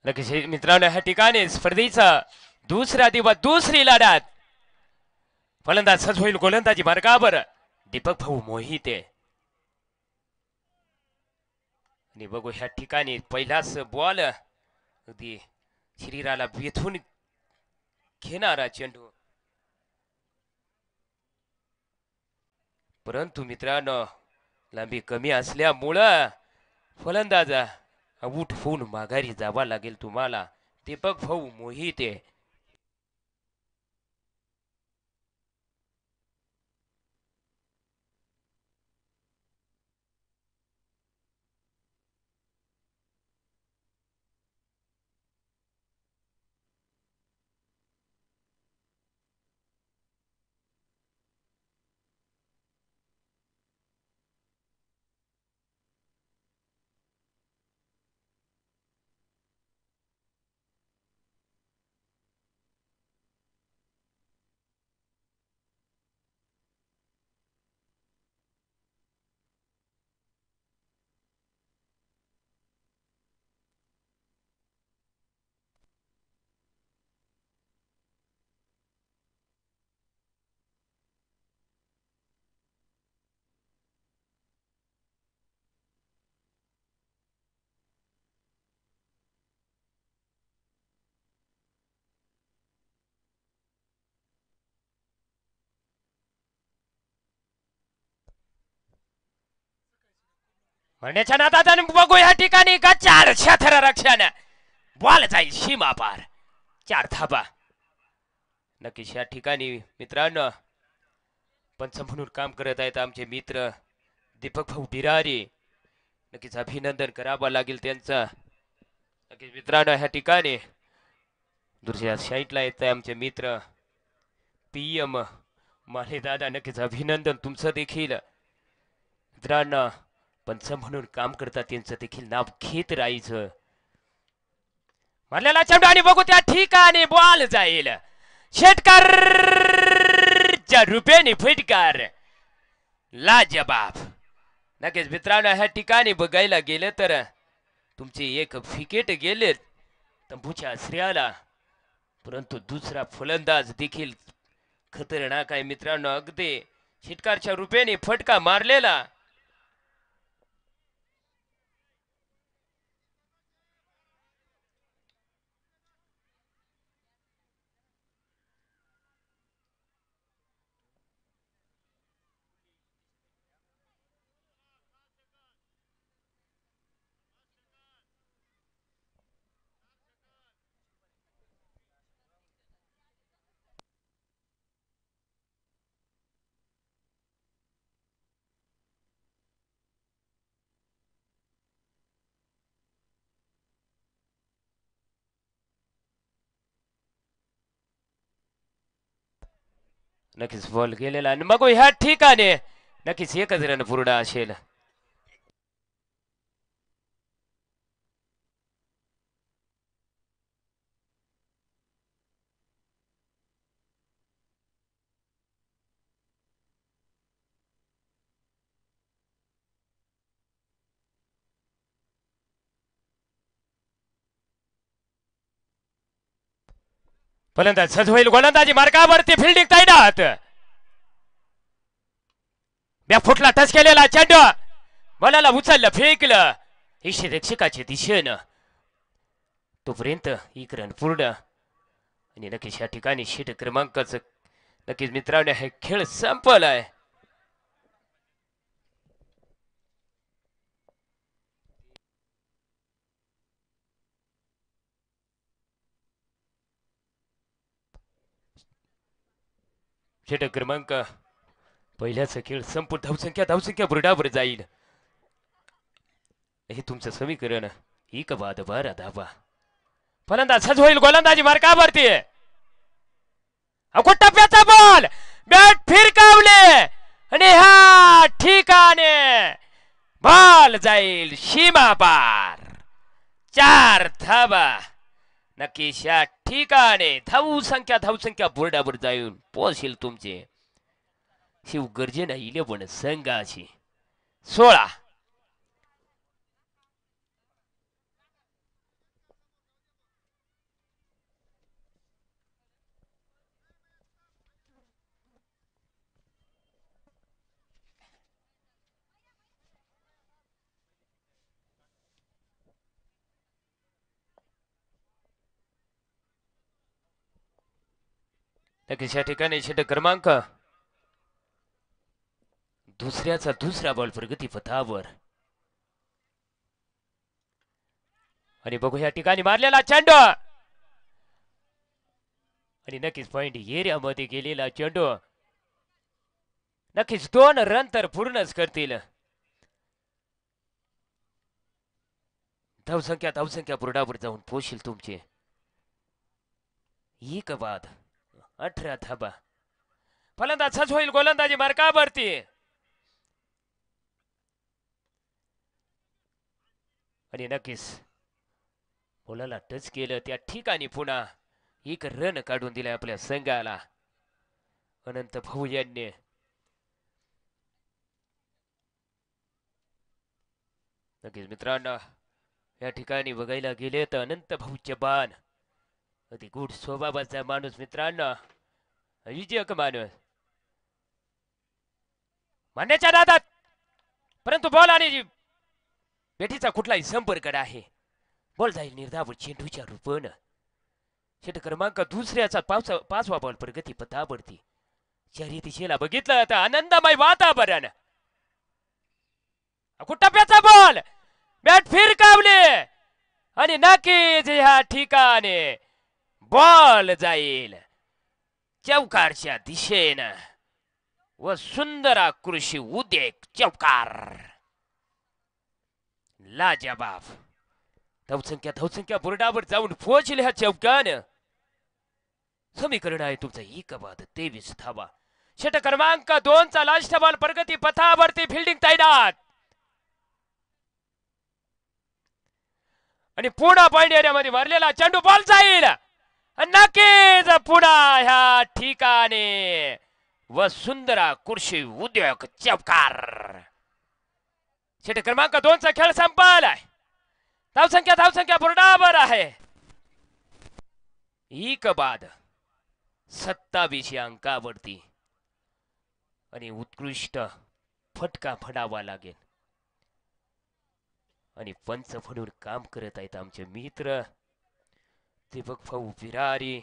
लगेच मित्रांनो ह्या ठिकाणी स्पर्धेचा दुसरा दिवस दुसरी लढत फलंदाज सज होईल गोलंदाजी मार्गावर दीपक भाऊ मोहिते आणि बघू ह्या ठिकाणी पहिलाच बॉल अगदी शरीराला वेधून घेणारा चेंडू परंतु मित्रांनो लांबी कमी असल्यामुळं फलंदाज आऊट होऊन माघारी जावा लागेल तुम्हाला दीपक भाऊ मोहिते म्हणण्याच्या नादात आणि बघू ह्या ठिकाणी का 4 क्षेत्र रक्षण बॉल जाईल सीमा पार 4 धाबा नक्कीच या ठिकाणी मित्रांनो पंच म्हणून काम करत आहेत आमचे मित्र दीपक भाऊ बिरारी नक्कीच अभिनंदन करावं लागेल त्यांचं नक्कीच मित्रांनो ह्या ठिकाणी दुसऱ्या साईडला येत आहे आमचे मित्र PM माले दादा नक्कीच अभिनंदन तुमचं देखील मित्रांनो पंच म्हणून काम करतात त्यांचं देखील नाव घेत राहायचं मारलेला चेंडू आणि बघू त्या ठिकाणी बॉल जाईल षटकारच्या रूपाने फटकार लाजबाब नक्कीच मित्रांनो ह्या ठिकाणी बघायला गेलं तर तुमचे एक विकेट गेले तंबूच्या श्रेयाला परंतु दुसरा फलंदाज देखील खतरनाक आहे मित्रांनो अगदी षटकारच्या रूपाने फटका मारलेला नक्कीच बॉल गेलेला आणि मग ह्या ठिकाणी नक्कीच एकच रन पूर्ण असेल फलंदाज सज होईल गोलंदाजी मार्गावरती फिल्डिंग तैनात बॅक फुटला टच केलेला चेंडू बॉलला उचललं फेकलं रक्षकाच्या दिशेनं तोपर्यंत एक रन पूर्ण आणि नक्कीच या ठिकाणी षट क्रमांकाचं नक्कीच मित्रांनो हे खेळ संपलाय षटक क्रमांक पहिल्याचा खेळ संपूर्ण धावसंख्या बुरडावर जाईल हे तुमचं समीकरण 1 बाद 12 धावा फलंदाज सज होईल गोलंदाजी मार्गावरती टप्प्याचा बॉल बॅट फिरकावले आणि ह्या ठिकाणी बॉल जाईल सीमा पार 4 धावा नक्कीच या ठिकाणी धावसंख्या बोर्डावर जाऊन पोहोचेल तुमचे शिवगर्जना 11 संघाची 16 नक्कीच या ठिकाणी षटक क्रमांक दुसऱ्याचा दुसरा बॉल प्रगती पथावर आणि बघू या ठिकाणी मारलेला चेंडू आणि नक्कीच पॉइंट एरियामध्ये गेलेला चेंडू नक्कीच 2 रन तर पूर्णच करतील. धावसंख्या बुरडावर जाऊन पोहोचील तुमचे. एक बाद 18 धाबा. फलंदाज सच होईल गोलंदाजी मार्कावरती आणि नक्कीच बोलाला टच केलं त्या ठिकाणी पुन्हा एक रन काढून दिलाय आपल्या संघाला अनंत भाऊ यांनी. नक्कीच मित्रांनो या ठिकाणी बघायला गेले तर अनंत भाऊचे बाण अति गुढ स्वभावाचा माणूस मित्रांनो विजयक माणूस मान्याच्या नादात परंतु बॉल आणि बेठीचा कुठलाही संपर्क आहे. बॉल जाईल निर्धाव चेंडूच्या रूपानं. षटक क्रमांक दुसऱ्याचा 5वा बॉल प्रगती पथावरती चारी दिशेला बघितलं तर आनंदमय वातावरण. टप्प्याचा बॉल बॅट फिरकावले आणि नक्कीच ह्या ठिकाणी बॉल जाईल चौकारच्या दिशेनं व सुंदर कृषी उद्योग चौकार. लाजवाब धावसंख्या बोर्डावर जाऊन पोहोचले ह्या चौकानं. समीकरण आहे तुमचं 1 बाद 23 धावा. षटक क्रमांक 2चा लास्ट बॉल प्रगती पथावरती फिल्डिंग तैनात आणि पुन्हा पॉइंट एरियामध्ये मारलेला चेंडू बॉल जाईल नक्कीच पुन्हा ह्या ठिकाणी व सुंदर कृषी उद्योग चौकार. षटक क्रमांक 2चा खेळ संपलाय. धावसंख्या बोर्डावर आहे 1 बाद 27 या अंकावरती आणि उत्कृष्ट फटका फडावा लागेल आणि पंच म्हणून काम करत आहेत आमचे मित्र दीपक भाऊ विरारी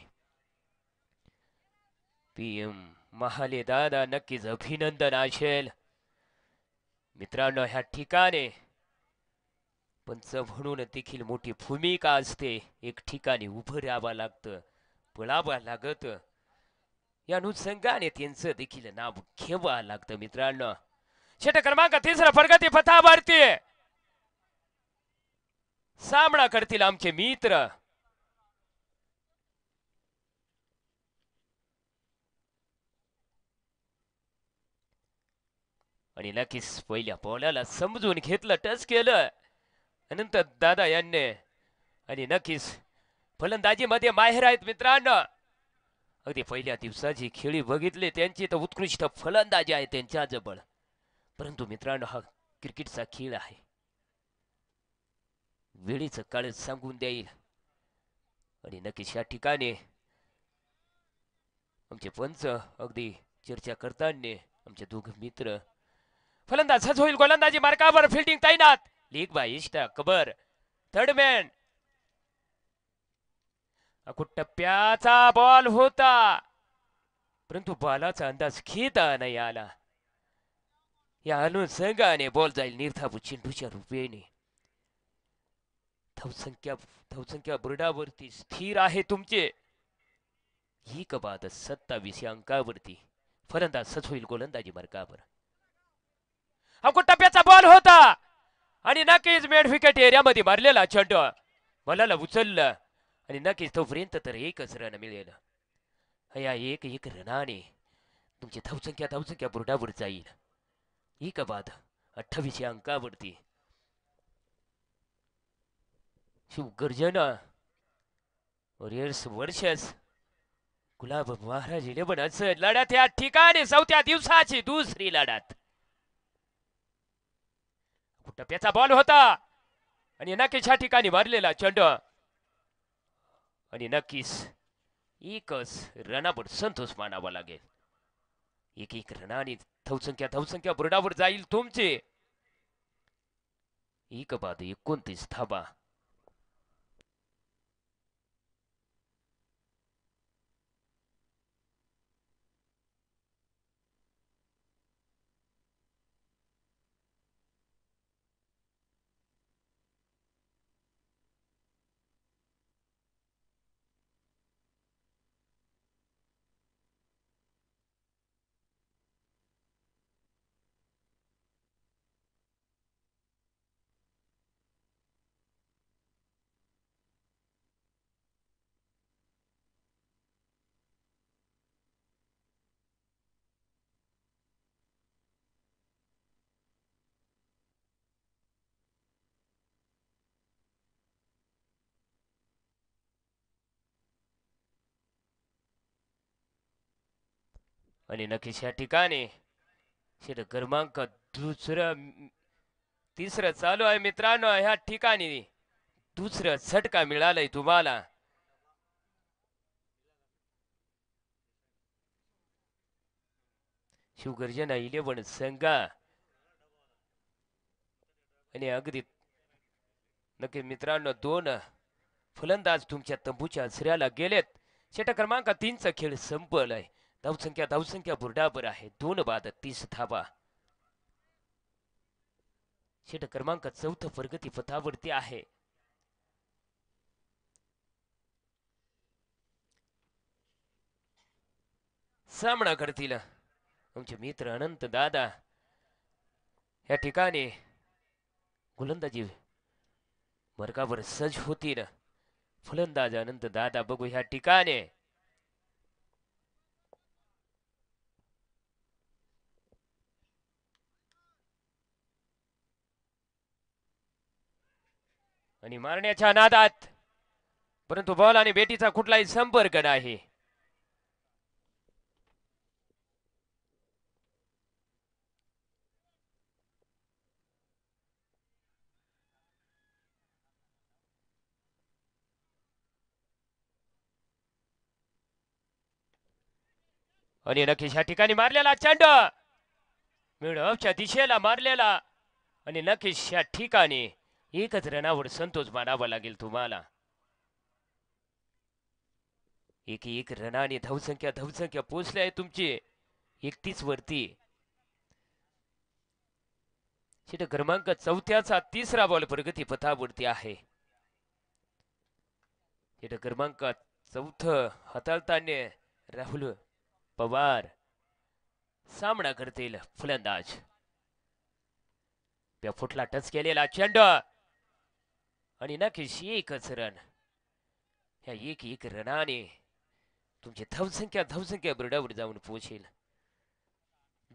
PM महाले दादा. नक्कीच अभिनंदन असेल मित्रांनो. ह्या ठिकाणी पंच म्हणून देखील मोठी भूमिका असते. एक ठिकाणी उभं राहावं लागतं पळावं लागत या अनुषंगाने त्यांचं देखील नाव घ्यावं लागतं मित्रांनो. षटक क्रमांक 3 प्रगती पथावरती सामना करतील आमचे मित्र आणि नक्कीच पहिल्या बॉलाला समजून घेतलं टच केलं अनंत दादा यांनी आणि नक्कीच फलंदाजीमध्ये माहेर आहेत मित्रांनो. अगदी पहिल्या दिवसाची खेळी बघितली त्यांची तर उत्कृष्ट फलंदाजी आहे त्यांच्या जवळ. परंतु मित्रांनो हा क्रिकेटचा खेळ आहे. वेळीच काळ सांगून देईल आणि नक्कीच या ठिकाणी आमचे पंच अगदी चर्चा करताना आमचे दोघ मित्र. फलंदाज सच होईल गोलंदाजी मार्कावर फिल्डिंग तैनात. लीग बाय इष्टा कबर थर्ड मॅन. टप्प्याचा बॉल होता परंतु बॉलाचा अंदाज घेता नाही आला. या अनुषंगाने बॉल जाईल निर्धाव चेंडूच्या रूपेने. धावसंख्या बोर्डावरती स्थिर आहे तुमचे 1 बाद 27 या अंकावरती. फलंदाज सच होईल गोलंदाजी मार्कावर. टप्प्याचा बॉल होता आणि नक्कीच मिड विकेट एरियामध्ये मारलेला चेंडू बॉलला उचललं आणि नक्कीच तोपर्यंत तर एकच रन मिळेल. या एक रनाने तुमची धावसंख्या बोर्डावर जाईल 1 बाद 28 या अंकावरती. शिवगर्जना वॉरियर्स वर्सेस गुलाब महाराज 11 लढत या ठिकाणी 4थ्या दिवसाची दुसरी लढत. टप्प्याचा बॉल होता आणि नक्कीच या ठिकाणी मारलेला चेंडू आणि नक्कीच एकच रनावर संतोष मानावा लागेल. एक रनाने धावसंख्या बोर्डावर जाईल तुमचे 1 बाद 29 धाबा. आणि नक्कीच या ठिकाणी षटक क्रमांक तिसरं चालू आहे मित्रांनो. ह्या ठिकाणी दुसरं झटका मिळालंय तुम्हाला. शिवगर्जना 11 संघ आणि अगदी नक्की मित्रांनो 2 फलंदाज तुमच्या तंबूच्या आचऱ्याला गेलेत. षटक क्रमांक 3चा खेळ संपलाय. धावसंख्या बुरडाबर आहे 2 बाद 30 धावा. षटक क्रमांक 4 प्रगती पथावरती आहे. सामना करतील आमचे मित्र अनंत दादा. या ठिकाणी गोलंदाजी मार्गावर सज्ज होतील फलंदाज अनंत दादा. बघू ह्या ठिकाणी आणि मारण्याच्या नादात, परंतु बॉल आणि बेटीचा कुठलाही संपर्क नाही. आणि नक्कीच ह्या ठिकाणी मारलेला चेंडू मिडऑफच्या दिशेला मारलेला आणि नक्कीच ह्या ठिकाणी एकच रनावर संतोष मानावा लागेल तुम्हाला. एक रनाने धावसंख्या पोहोचली आहे तुमची 31 वरती. षटक क्रमांक 4चा तिसरा बॉल प्रगती पथावरती आहे. षटक क्रमांक 4 हाताळताना राहुल पवार सामना करतील फलंदाज. फुटला टच केलेला चेंडू आणि नक्कीच एकच रन. ह्या एक रनाने तुमची धावसंख्या बिरडावर जाऊन पोहोचेल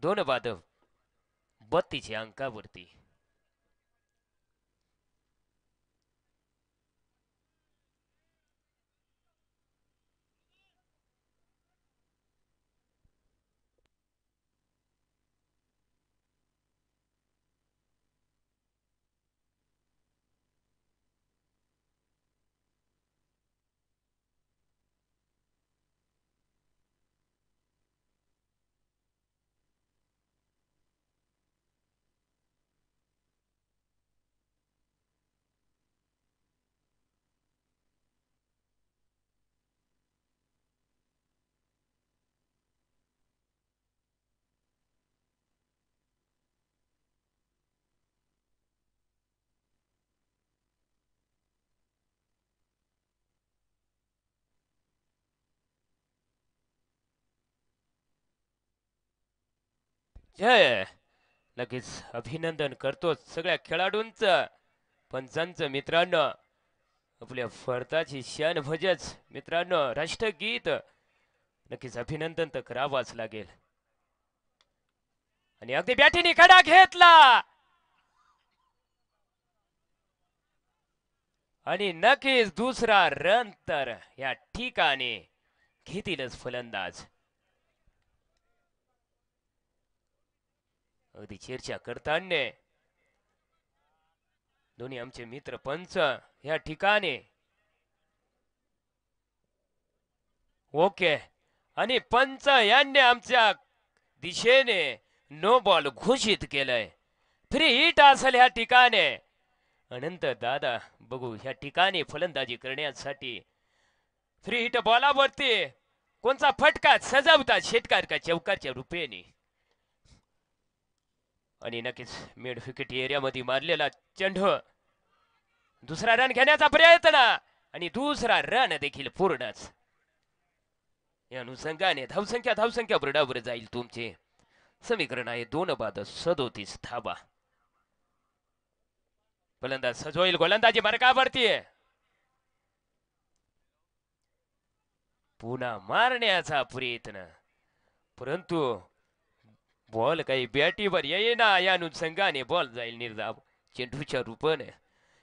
2 बाद 32 अंकावरती. जय लगेच अभिनंदन करतो सगळ्या खेळाडूंचं, पंचांचं मित्रांनो. आपल्या फरताची शान भजच मित्रांनो राष्ट्रगीत नक्कीच अभिनंदन तर करावाच लागेल. आणि अगदी बॅटीने खडा घेतला आणि नक्कीच दुसरा रन तर या ठिकाणी घेतीलच फलंदाज. अगदी चर्चा करताना दोन्ही आमचे मित्र पंच या ठिकाणी ओके आणि पंच यांनी आमच्या दिशेने नो बॉल घोषित केलंय. फ्री हिट असेल ह्या ठिकाणी. अनंत दादा बघू ह्या ठिकाणी फलंदाजी करण्यासाठी फ्री हिट बॉलावरती कोणचा फटका सजवतात षटकार का चौकारच्या रूपेने. आणि नक्कीच मिड विकेट एरियामध्ये मारलेला चेंडू दुसरा रन घेण्याचा प्रयत्न आणि दुसरा रन देखील पूर्णच. या अनुषंगाने धावसंख्या बरोबर जाईल तुमचे. समीकरण आहे 2 बाद 37 धावा. फलंदाज सजोईल गोलंदाजी मार्गावरती पुन्हा मारण्याचा प्रयत्न, परंतु बॉल काही बॅटीवर येईना. या अनुषंगाने बॉल जाईल निर्धाव चेंडूच्या रूपाने.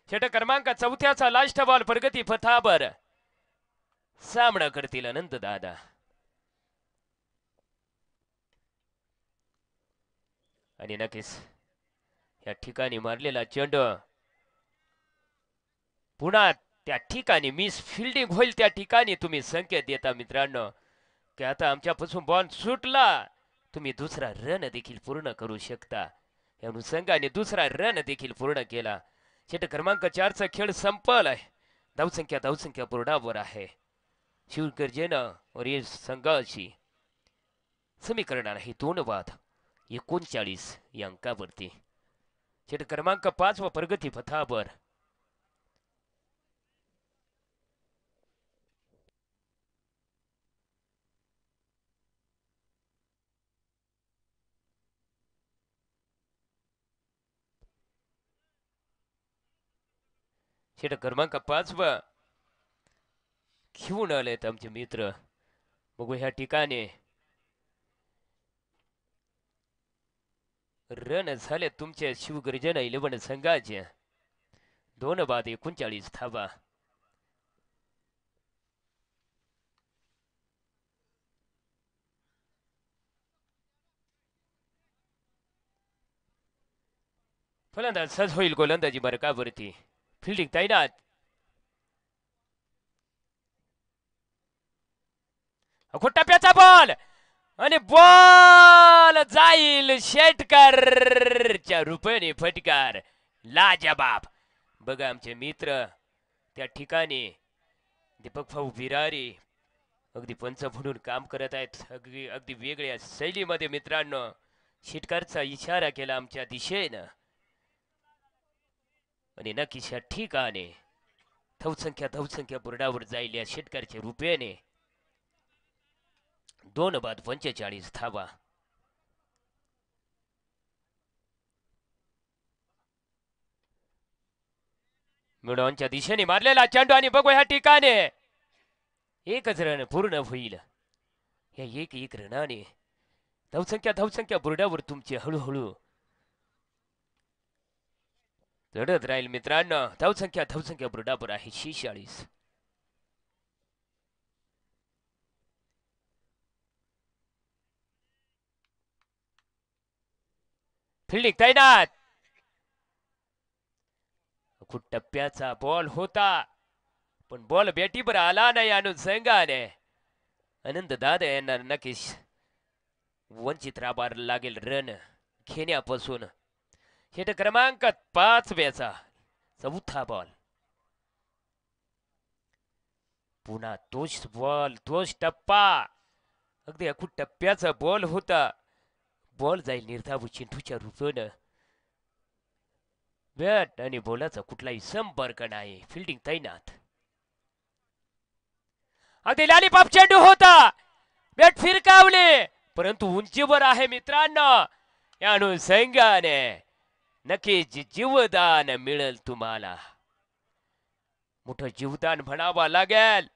षटक क्रमांक 4चा लास्ट बॉल प्रगती पथावर सामना करतील अनंत दादा. आणि नक्कीच या ठिकाणी मारलेला चेंडू पुन्हा त्या ठिकाणी मिस फिल्डिंग होईल त्या ठिकाणी तुम्ही संकेत देता मित्रांनो की आता आमच्यापासून बॉल सुटला तुम्ही दुसरा रन देखील पूर्ण करू शकता या अनुषंगाने दुसरा रन देखील पूर्ण केला षटक क्रमांक 4चा खेळ संपलाय धावसंख्या बोर्डावर आहे शिवगर्जेनं और संघाची समीकरण आहे 2 बाद 39 या अंकावरती षटक क्रमांक 5 व प्रगती पथावर षटक क्रमांक 5 व घेऊन आलेत आमचे मित्र बघू ह्या ठिकाणी रन झाले तुमच्या शिवगर्जना 11 संघाचे 2 बाद 39 धावा फलंदाज सज होईल गोलंदाजी मार्गावरती फिल्डिंग तैनात टप्प्याचा बॉल आणि बॉल जाईल शेटकरच्या रूपाने फटकार लाजबाब बघा आमचे मित्र त्या ठिकाणी दीपक भाऊ बिरारी अगदी पंच म्हणून काम करत आहेत अगदी वेगळ्या शैलीमध्ये मित्रांनो शेटकरचा इशारा केला आमच्या दिशेनं आणि नक्कीच या ठिकाणी धावसंख्या बोर्डावर जाईल या शेटकरच्या रूपाने 2 बाद 45 धावा मिडॉनच्या दिशेने मारलेला चेंडू आणि बघू ह्या ठिकाणी एकच रन पूर्ण होईल या एक रनाने धावसंख्या बोर्डावर तुमची हळूहळू लढत राहील मित्रांनो धावसंख्या बोर्डावर आहे 46 फिल्डिंग तैनात टप्प्याचा बॉल होता पण बॉल बॅटीवर आला नाही अनुषंगाने आनंद दादा यांना नक्कीच वंचित राहावा लागेल रन घेण्यापासून षटक क्रमांक 5 व्याचा 4था बॉल पुन्हा तोच टप्पा अगदी टप्प्याचा बॉल होता बॉल जाईल निर्धाव चेंडूच्या रूपानं बॅट आणि बॉलाचा कुठलाही संपर्क नाही फिल्डिंग तैनात अगदी लॉलीपॉप चेंडू होता बॅट फिरकावले परंतु उंचीवर आहे मित्रांनो या अनुषंगाने नक्कीच जीवदान मिळेल तुम्हाला मोठं जीवदान म्हणावा लागेल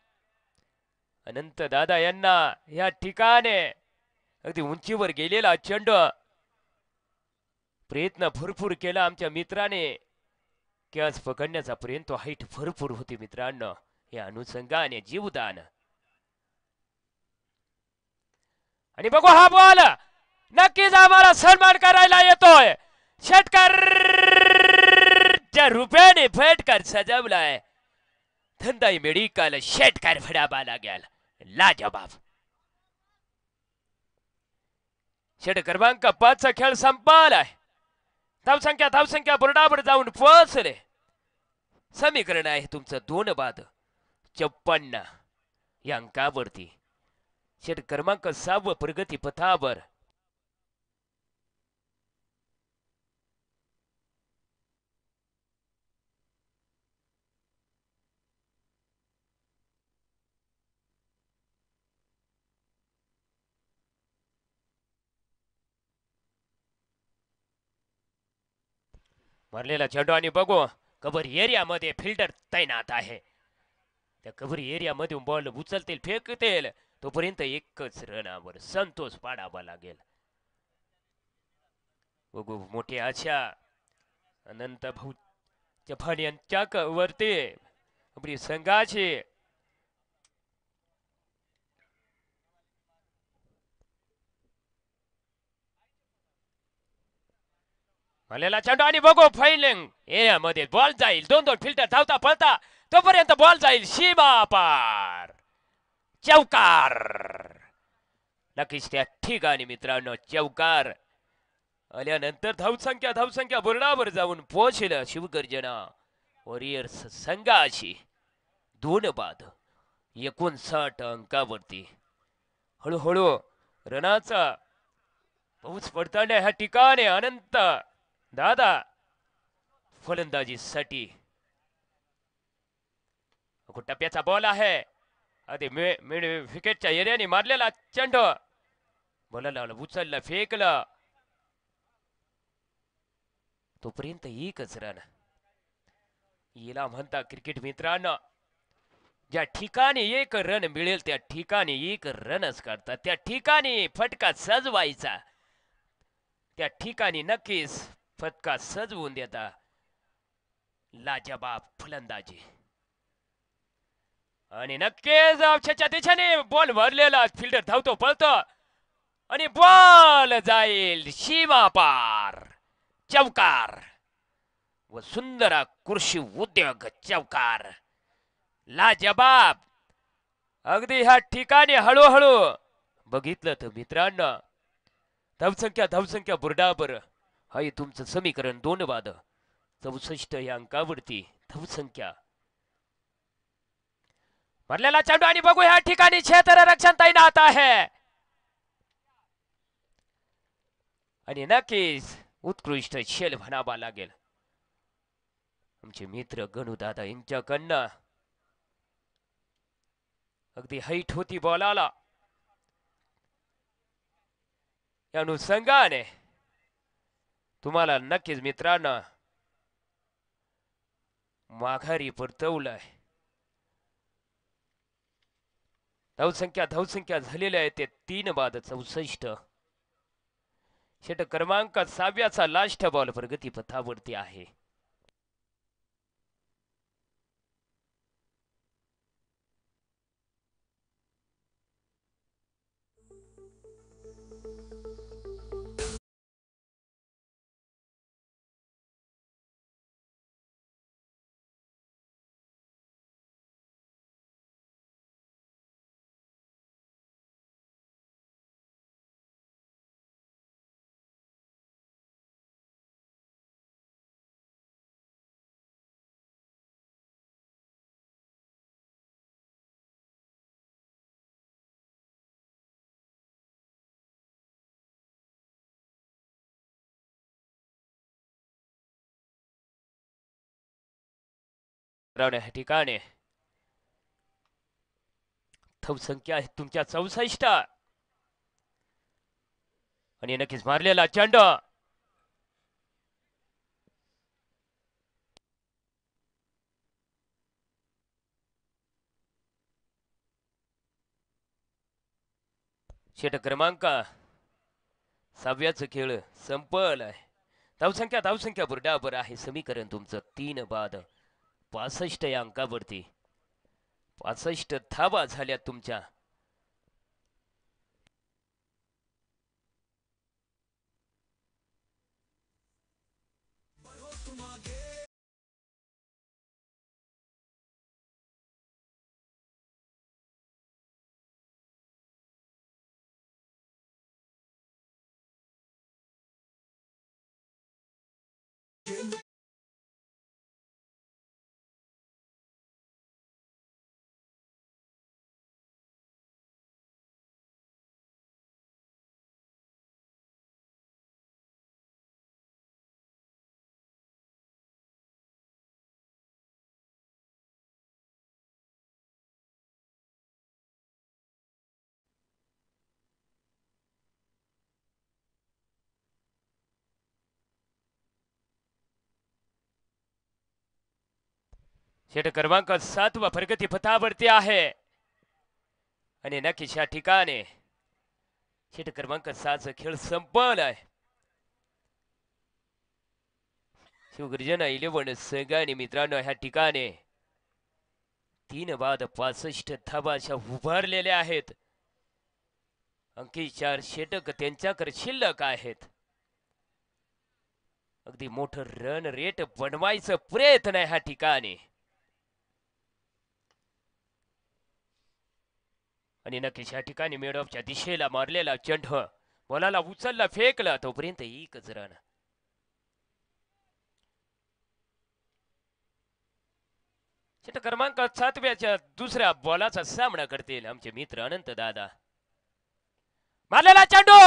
अनंत दादा यांना या ठिकाणी अगदी उंचीवर गेलेला चेंडू प्रयत्न भरपूर केला आमच्या मित्राने कॅच पकडण्याचा प्रयत्न हाईट भरपूर होती मित्रांनो या अनुषंगाने जीवदान आणि बघू हा बॉल नक्कीच आम्हाला सन्मान करायला येतोय षटकारच्या रूपाने फटकार सजवलाय धंदाई मेडिकल षटकार फडावा लागेल लाजबाब षटक क्रमांक 5 चा खेळ संपलाय धावसंख्या बोर्डावर जाऊन पोहोचले समीकरण आहे तुमचं 2 बाद 54 या अंकावरती षटक क्रमांक 6 प्रगती पथावर मारलेला चेंडू आणि बघू कव्हर एरियामध्ये फिल्डर तैनात आहे त्या कव्हर एरियामध्ये बॉल उचलतील फेकतील तोपर्यंत एकच रनावर संतोष पाडावा लागेल बघू मोठी आशा अनंत भाऊ चव्हाण यांच्या वरती आपली संघाची आलेला चेंडू आणि बघू फाईलिंग एरियामध्ये बॉल जाईल. दोन दोन फिल्टर धावता पळता तोपर्यंत बॉल जाईल सीमा पार. चौकार. नक्कीच त्या ठिकाणी मित्रांनो चौकार आल्यानंतर धावसंख्या बोर्डावर जाऊन पोहोचेल शिवगर्जना वॉरियर्स संघाची 2 बाद 59 अंकावरती. हळूहळू रनाचा पाऊस पडताना ह्या ठिकाणी अनंत दादा फलंदाजीसाठी टप्प्याचा बॉल आहे. आधी विकेटच्या एरियाने मारलेला चेंडू बॉलला उचलला फेकला तोपर्यंत एकच रन. याला म्हणता क्रिकेट मित्रांनो ज्या ठिकाणी एक रन मिळेल त्या ठिकाणी एक रनच करतात. त्या ठिकाणी फटका सजवायचा. त्या ठिकाणी नक्कीच फटका सजवून देता लाजवाब फलंदाजी. आणि नक्कीच अक्षच्या दिशेने बॉल भरलेला फिल्डर धावतो पळतो आणि बॉल जाईल सीमा पार. चौकार व सुंदर कृषी उद्योग चौकार. लाजवाब. अगदी ह्या ठिकाणी हळूहळू बघितलं तर मित्रांनो धावसंख्या बुरडाबर हाय तुमचं समीकरण 2 बाद 64 या अंकावरती धावसंख्या. मारलेला चेंडू आणि बघू ह्या ठिकाणी क्षेत्ररक्षण तैनात आहे आणि नक्कीच उत्कृष्ट शेल म्हणावा लागेल आमचे मित्र गणूदादा यांच्याकडनं. अगदी हाईट होती बॉलाला या अनुषंगाने तुम्हाला नक्कीच मित्रांनो माघारी परतवलंय. धावसंख्या झालेल्या आहे ते 3 बाद 64. षटक क्रमांक 6व्याचा लास्ट बॉल प्रगती पथावरती आहे. ठिकाणी धावसंख्या आहे तुमच्या 64 आणि नक्कीच मारलेला चेंडू षटक क्रमांक 6व्याचा खेळ संपलाय. धावसंख्या बुरडाबर आहे समीकरण तुमचं 3 बाद 65 या अंकावरती. 65 धावा झाल्या तुमच्या. षटक क्रमांक 7 वा प्रगती पथावरती आहे आणि नक्कीच या ठिकाणी षटक क्रमांक 6चा खेळ संपलाय. शिवगर्जना 11 संघाने मित्रांनो ह्या ठिकाणी 3 बाद 65 धावा उभारलेल्या आहेत. अंकी 4 षटक त्यांच्याकडे शिल्लक आहेत. अगदी मोठं रन रेट बनवायचं प्रयत्न आहे ह्या ठिकाणी. आणि नक्कीच या ठिकाणी मिडऑफच्या दिशेला मारलेला चेंडू बॉलाला उचलला फेकला तोपर्यंत एकच रन. षटक क्रमांक 7व्याच्या दुसऱ्या बॉलाचा सामना करतील आमचे मित्र अनंत दादा. मारलेला चेंडू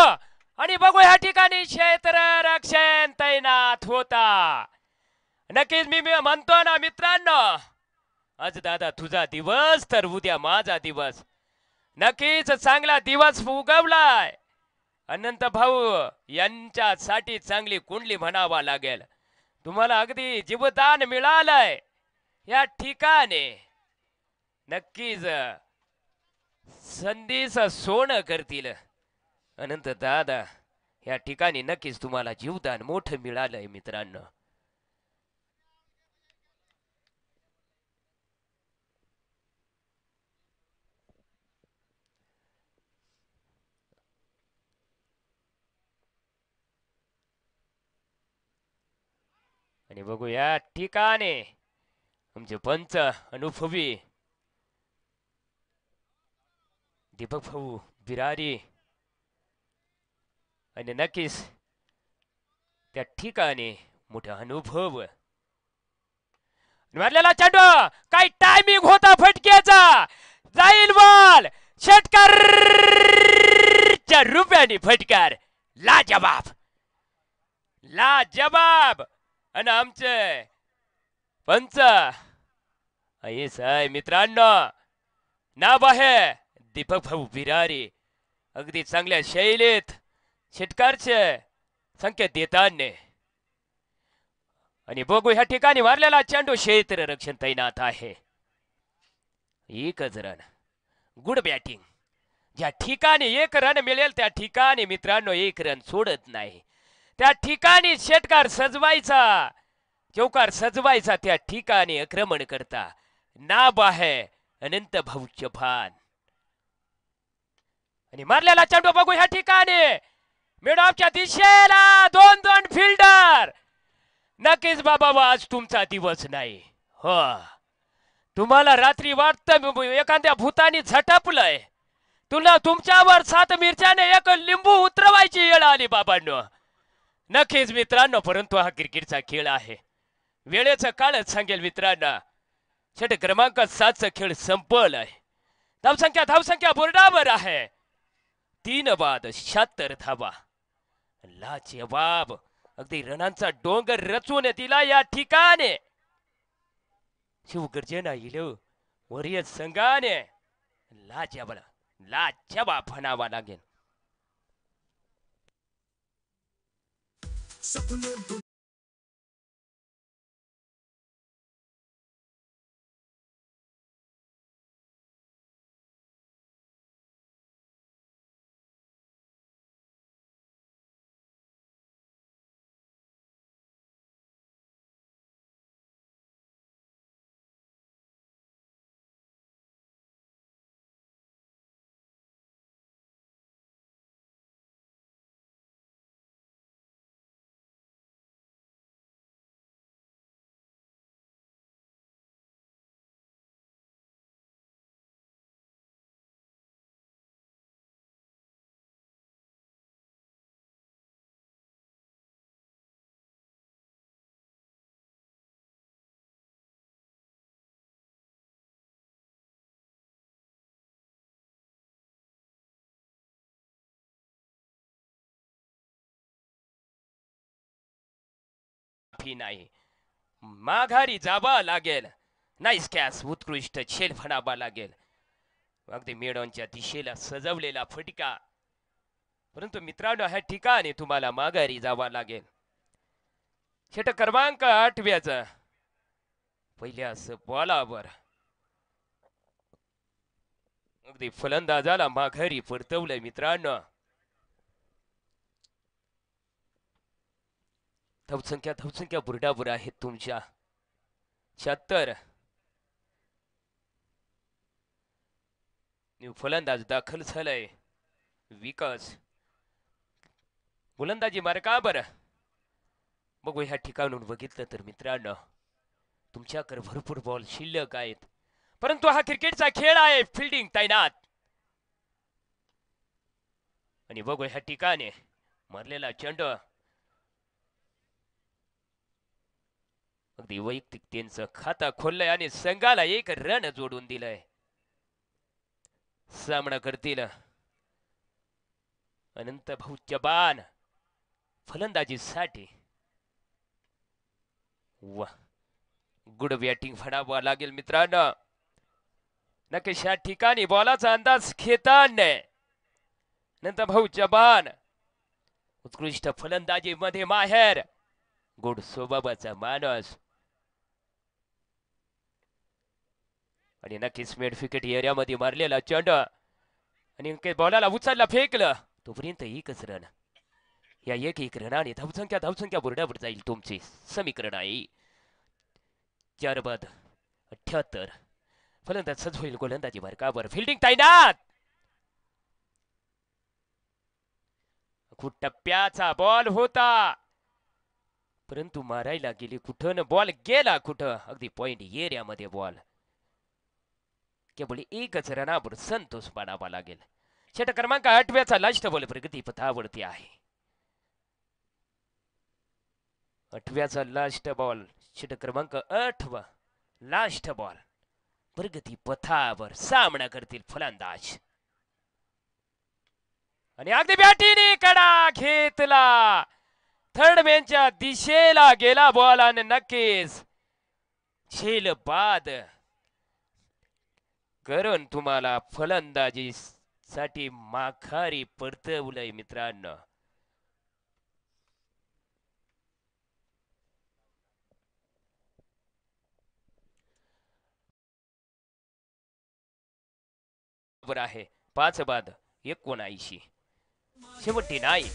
आणि बघू या ठिकाणी क्षेत्ररक्षण तैनात होता. नक्कीच मी म्हणतो ना मित्रांनो, आज दादा तुझा दिवस तर उद्या माझा दिवस. नक्कीच चांगला दिवस उगवलाय. अनंत भाऊ यांच्यासाठी चांगली कुंडली म्हणावा लागेल. तुम्हाला अगदी जीवदान मिळालंय या ठिकाणी. नक्कीच संधीच सोनं करतील अनंत दादा. या ठिकाणी नक्कीच तुम्हाला जीवदान मोठं मिळालंय मित्रांनो. आणि बघू या ठिकाणी आमचे पंच अनुभवी दीपक भाऊ बिरारी आणि नक्कीच त्या ठिकाणी मोठा अनुभव. मारलेला चेंडू काय टायमिंग होता फटक्याचा. जाईल बॉल षटकारच्या रुपयाने फटकार. लाजवाब लाजवाब. आणि आमचे पंच आहेच आहे मित्रांनो, नाव आहे दीपक भाऊ बिरारी. अगदी चांगल्या शैलीत षटकारचे संकेत देताना. आणि बघू ह्या ठिकाणी मारलेला चेंडू क्षेत्ररक्षण तैनात आहे. एकच रन. Good batting. ज्या ठिकाणी एक रन मिळेल त्या ठिकाणी मित्रांनो एक रन सोडत नाही. त्या ठिकाणी षटकार सजवायचा, चौकार सजवायचा, त्या ठिकाणी आक्रमण करता. नाव आहे अनंत भाऊ चव्हाण. आणि मारलेला चेंडू बघू ह्या ठिकाणी मिडऑफच्या दिशेला 2-2 फिल्डर. नक्कीच बाबा आज तुमचा दिवस नाही. हो, तुम्हाला रात्री वाटतं एखाद्या भूतानी झटपलंय. तुमच्यावर 7 मिरच्याने एक लिंबू उतरवायची वेळ आली बाबांनो. नक्कीच मित्रांनो, परंतु हा क्रिकेटचा खेळ आहे. वेळेचं काळच सांगेल मित्रांनो. षटक क्रमांक 7चा खेळ संपलाय. धावसंख्या बोर्डावर आहे 3 बाद 76 धावा. लाजवाब. अगदी रनांचा डोंगर रचून दिला या ठिकाणी शिवगर्जना इलो वरियत संघाने. लाजवाब म्हणावा लागेल. नाही, माघारी जावा लागेल. Nice catch. उत्कृष्ट खेळ म्हणावा लागेल. अगदी मेडॉनच्या दिशेला सजवलेला फटका. परंतु मित्रांनो ह्या ठिकाणी तुम्हाला माघारी जावा लागेल. षटक क्रमांक 8व्याचा पहिल्याच बॉलावर अगदी फलंदाजाला माघारी परतवलंय मित्रांनो. धावसंख्या बुरडाबुर आहेत तुमच्या 76. न्यू फलंदाज दाखल झालाय विकास. गोलंदाजी मार्कावर बघू ह्या ठिकाणून बघितलं तर मित्रांनो तुमच्याकडे भरपूर बॉल शिल्लक आहेत, परंतु हा क्रिकेटचा खेळ आहे, फिल्डिंग तैनात. आणि बघू ह्या ठिकाणी मारलेला चेंडू अगदी वैयक्तिक त्यांचं खाता खोललंय आणि संघाला एक रन जोडून दिलंय. सामना करतील अनंत भाऊ चबान फलंदाजीसाठी. वा, गुड बॅटिंग म्हणावं लागेल मित्रांनो. नक्कीच या ठिकाणी बॉलाचा अंदाज घेताना अनंत भाऊ चबान उत्कृष्ट फलंदाजी मध्ये माहेर, गुड स्वभावाचा माणूस. आणि नक्कीच मिड विकेट एरियामध्ये मारलेला चेंडू आणि बॉलाला उचलला फेकलं तोपर्यंत एकच रन. या एक रनाने धावसंख्या बोर्डावर जाईल. तुमचे समीकरण आहे 4 बाद 78. फलंदाज सज्ज होईल गोलंदाजी मार्कावर. फिल्डिंग तैनात. खूप टप्प्याचा बॉल होता, परंतु मारायला गेली कुठं, बॉल गेला कुठं. अगदी पॉइंट एरियामध्ये बॉल. केवळ एकच रनावर संतोष मानावा लागेल. षटक क्रमांक 8 लास्ट बॉल प्रगती पथावरती आहे. 8 लास्ट बॉल, षटक क्रमांक 8 लास्ट बॉल प्रगती पथावर. सामना करतील फलंदाज आणि अगदी बॅटीने कडा घेतला. थर्ड मॅनच्या दिशेला गेला बॉल आणि नक्कीच झेल बाद करून तुम्हाला फलंदाजी साठी माघारी परतवलंय मित्रांनो. बरोबर आहे. 5 बाद 79. 79.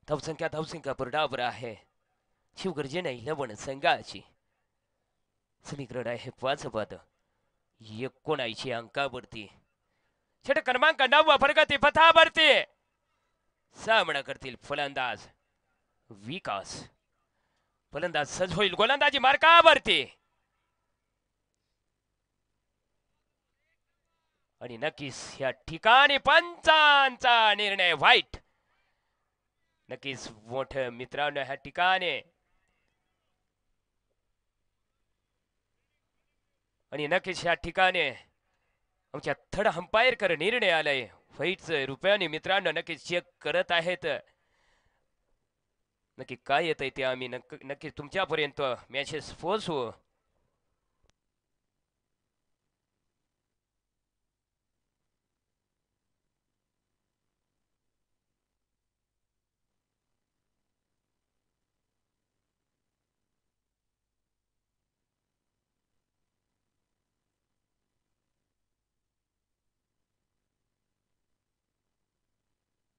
धावसंख्या बोर्डावर आहे. शिवगर्जना 11 संघाची. समीकरण आहे 5 बाद 79 अंकावरती. षटक क्रमांक 9 प्रगती पथावरती. सामना करतील फलंदाज विकास. फलंदाज सज्ज होईल गोलंदाजी मार्कावरती. आणि नक्कीच या ठिकाणी पंचांचा निर्णय व्हाईट. नक्कीच मोठं मित्रांनो ह्या ठिकाणी. आणि नक्कीच ह्या ठिकाणी आमच्या थर्ड अंपायर कर निर्णय आलाय. व्हाईटचं रुपयाने मित्रांनो नक्कीच चेक करत आहेत. नक्की काय येत आहे ते आम्ही नक्कीच तुमच्यापर्यंत मॅसेज पोहोचवू.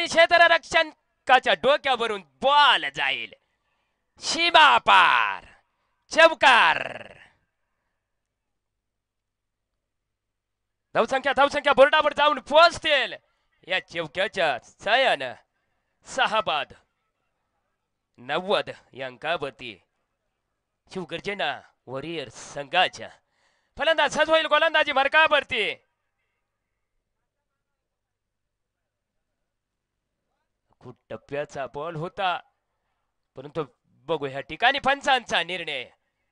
क्षेत्ररक्षकाच्या डोक्यावरून बॉल जाईल सीमा पार. चौकार. धावसंख्या बोर्डावर जाऊन पोहोचतील. या चौक्याच्या सायानं 6 बाद 90 या अंकावरती शिवगर्जना वॉरियर संघाच्या. फलंदाज सज्ज होईल गोलंदाजी मार्कावरती. खूप टप्प्याचा बॉल होता, परंतु बघू ह्या ठिकाणी पंचांचा निर्णय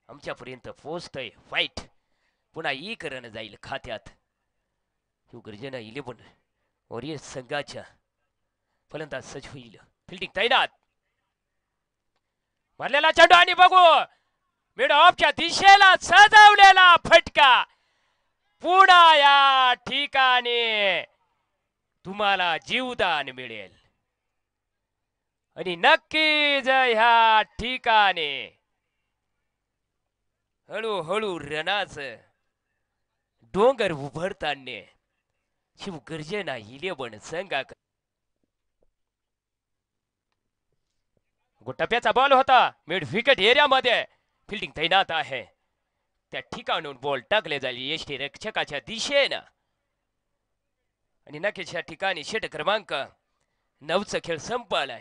आमच्यापर्यंत पोहोचतोय. व्हाईट पुन्हा ई करण जाईल खात्यात. गर्जना 11 वॉरियर संघाच्या फलंदाज सज्ज होईल. फिल्डिंग तैनात. मारलेला चेंडू आणि बघू मिड ऑफच्या दिशेला सजवलेला फटका. पुन्हा या ठिकाणी तुम्हाला जीवदान मिळेल आणि नक्कीच ह्या ठिकाणी हळूहळू रनाचं डोंगर उभरताना शिवगर्जना 11 संघा. टप्प्याचा बॉल होता मिड विकेट एरियामध्ये. फिल्डिंग तैनात आहे. त्या ठिकाणून बॉल टाकले जाईल यष्टी रक्षकाच्या दिशेनं आणि नक्कीच या ठिकाणी षट क्रमांक 9चा खेळ संपलाय.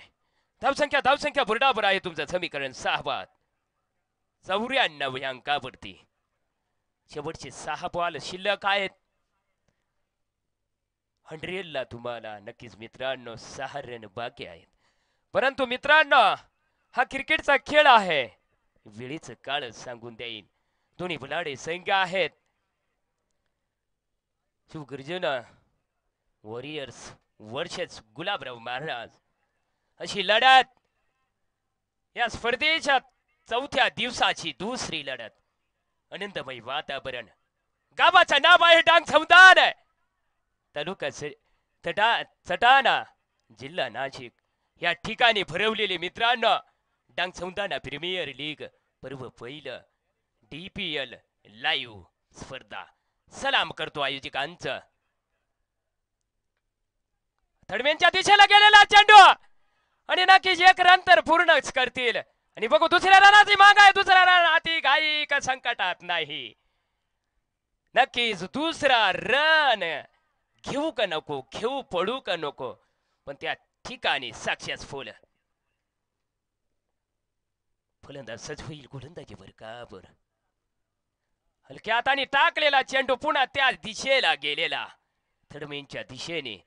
धावसंख्या बरोबर आहे तुमचं समीकरण 6 बाद 94 अंकावरती. शेवटचे 6 बॉल शिल्लक आहेत. 100 ला तुम्हाला नक्कीच मित्रांनो 6 रन बाकी आहेत. परंतु मित्रांनो हा क्रिकेटचा खेळ आहे. वेळेचं काळ सांगून देईन. दोन्ही बलाढ्य संघ आहेत. शिवगर्जना वॉरियर्स वर्सेस गुलाबराव महाराज अशी लढत या स्पर्धेच्या 4थ्या दिवसाची दुसरी लढत. आनंदमय वातावरण. गावाचं नाव आहे डांग समुदान. तालुका सटाणा जिल्हा नाशिक या ठिकाणी भरवलेले मित्रांनो डांग समुदाना प्रीमियर लीग पर्व पहिलं DPL लाईव्ह स्पर्धा. सलाम करतो आयोजकांचं. थडवेंच्या दिशेला गेलेला चेंडू आणि नक्कीच एक रन तर पूर्णच करतील. आणि बघू दुसऱ्या रनाची माग आहे. दुसरा रन हाती घाई का संकटात नाही. नक्कीच दुसरा रन घेऊ का नको, घेऊ पडू का नको, पण त्या ठिकाणी सक्सेसफुल फलंदाज सज्ज होईल गोलंदाजीवर काबर. हलक्या हाताने टाकलेला चेंडू पुन्हा त्या दिशेला गेलेला थडमेनच्या दिशेने.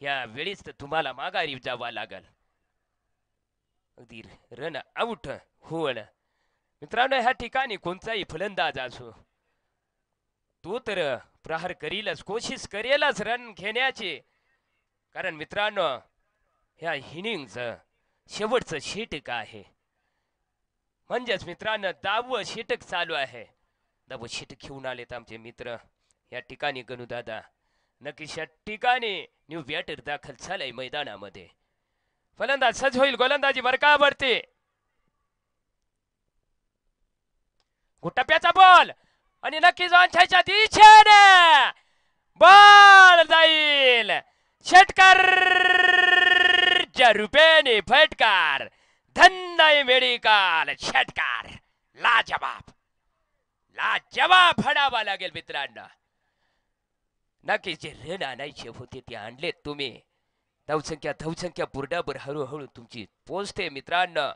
या वेळेस तर तुम्हाला माघारी जावा लागल. अगदी रन आउट होईल. मित्रांनो ह्या ठिकाणी कोणताही फलंदाज असो तो तर प्रहार करीलच, कोशिश करेलच रन घेण्याची. कारण मित्रांनो ह्या इनिंगचं शेवटचं षटक आहे. म्हणजेच मित्रांनो 10वं षटक चालू आहे. 10वं षटक घेऊन आलेत आमचे मित्र या ठिकाणी गणूदादा. नक्कीच या ठिकाणी न्यू बॅटर दाखल झालाय मैदानामध्ये. फलंदाज सज्ज होईल गोलंदाजी बरकावरती. टप्प्याचा बॉल आणि नक्कीच ऑनसाइडच्या दिशेने बॉल जाईल. षटकार रुपयाने फटकार. धन्य मेडिकल षटकार. लाजवाब लाजवाब म्हणावा लागेल मित्रांनो. नक्कीच जे रन आणायचे होते ते आणलेत तुम्ही. धावसंख्या बुरडाबर हळूहळू तुमची पोचते मित्रांनो.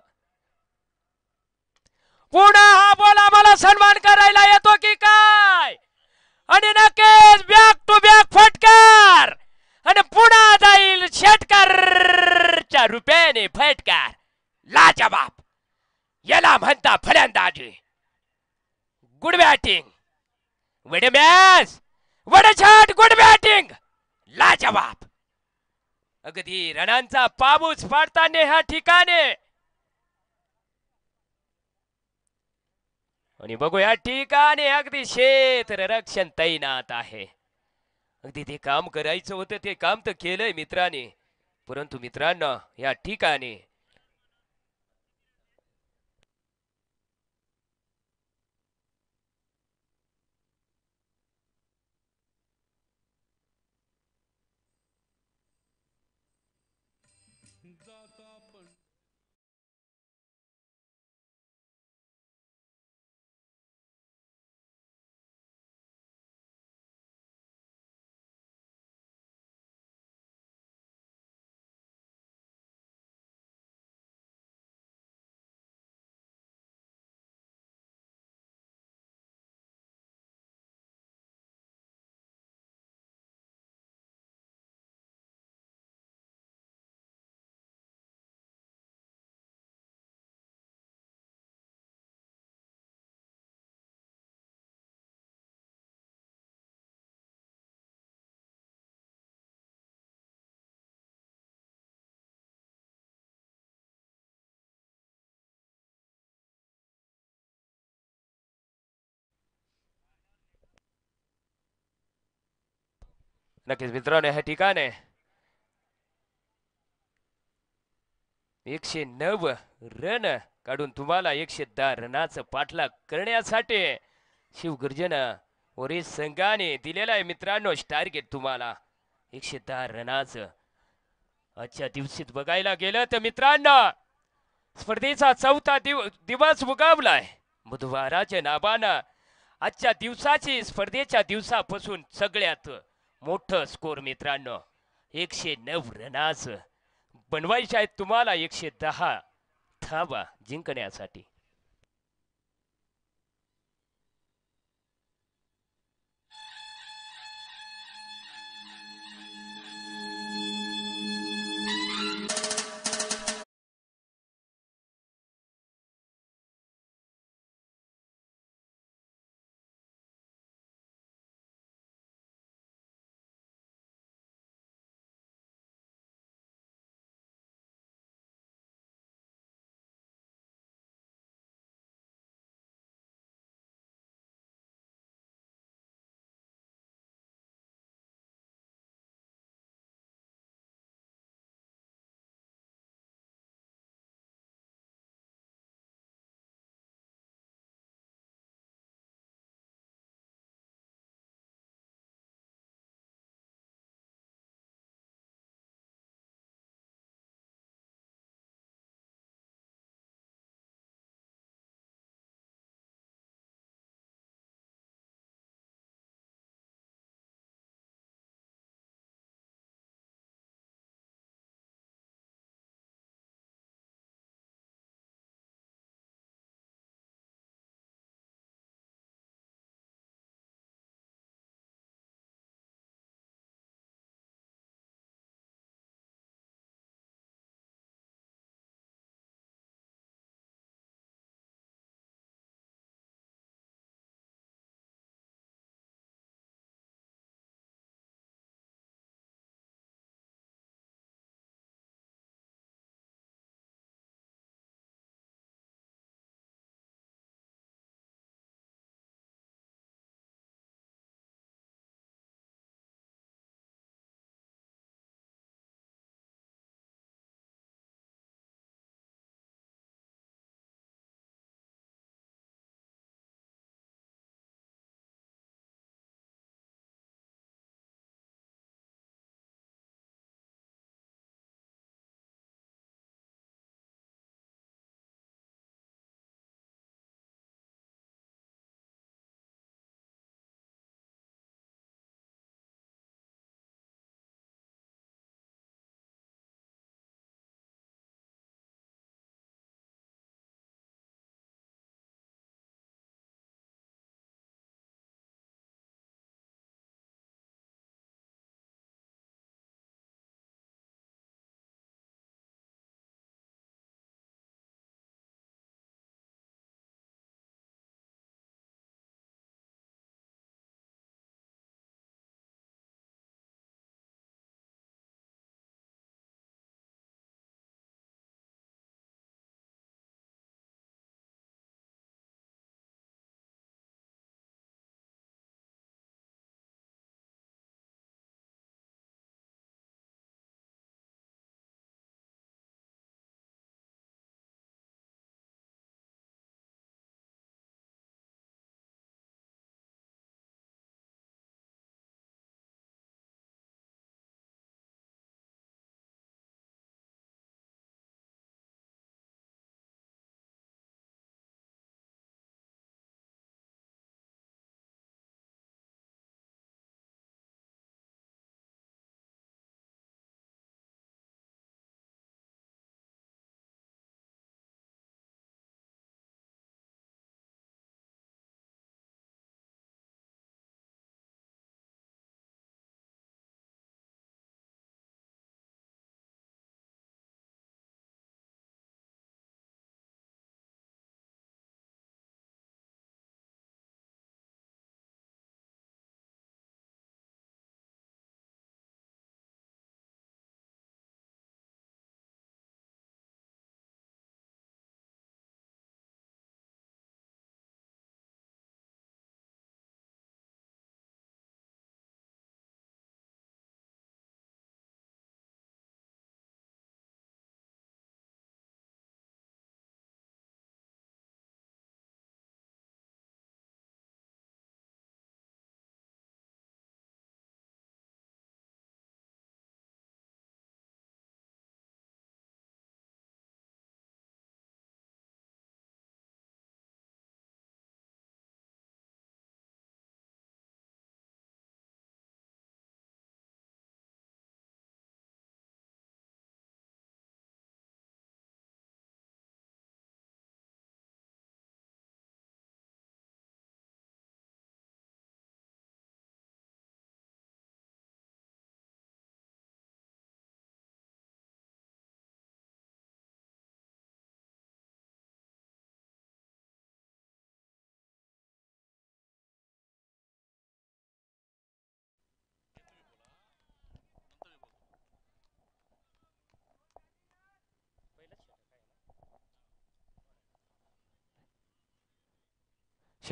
पुन्हा हा बॉल आम्हाला सन्मान करायला येतो की काय. आणि नक्कीच बॅक टू बॅक फटकार आणि पुन्हा जाईल षटकारच्या रुपयाने फटकार. लाजवाब याला म्हणता फलंदाजी. गुड बॅटिंग, वड मॅच, वड शॉट, गुड बॅटिंग, लाजवाब. अगदी रनांचा पाऊस पाडताना ह्या ठिकाणी. आणि बघू या ठिकाणी अगदी क्षेत्र रक्षण तैनात आहे. अगदी ते काम करायचं होतं ते काम तर केलंय मित्रांनी. परंतु मित्रांनो या ठिकाणी नक्कीच मित्रांनो ह्या ठिकाणी 109 रन काढून तुम्हाला 110 रनाचं पाठलाग करण्यासाठी शिवगर्जन ओरिस संघाने दिलेला आहे मित्रांनो टार्गेट तुम्हाला 110 रनाचं. आजच्या दिवशीत बघायला गेलं तर मित्रांनो स्पर्धेचा चौथा दिवस उगवलाय बुधवाराच्या नावानं. आजच्या दिवसाची स्पर्धेच्या दिवसापासून सगळ्यात मोठं स्कोर मित्रांनो 109 रनाचं बनवायचे आहेत तुम्हाला 110 धावा जिंकण्यासाठी.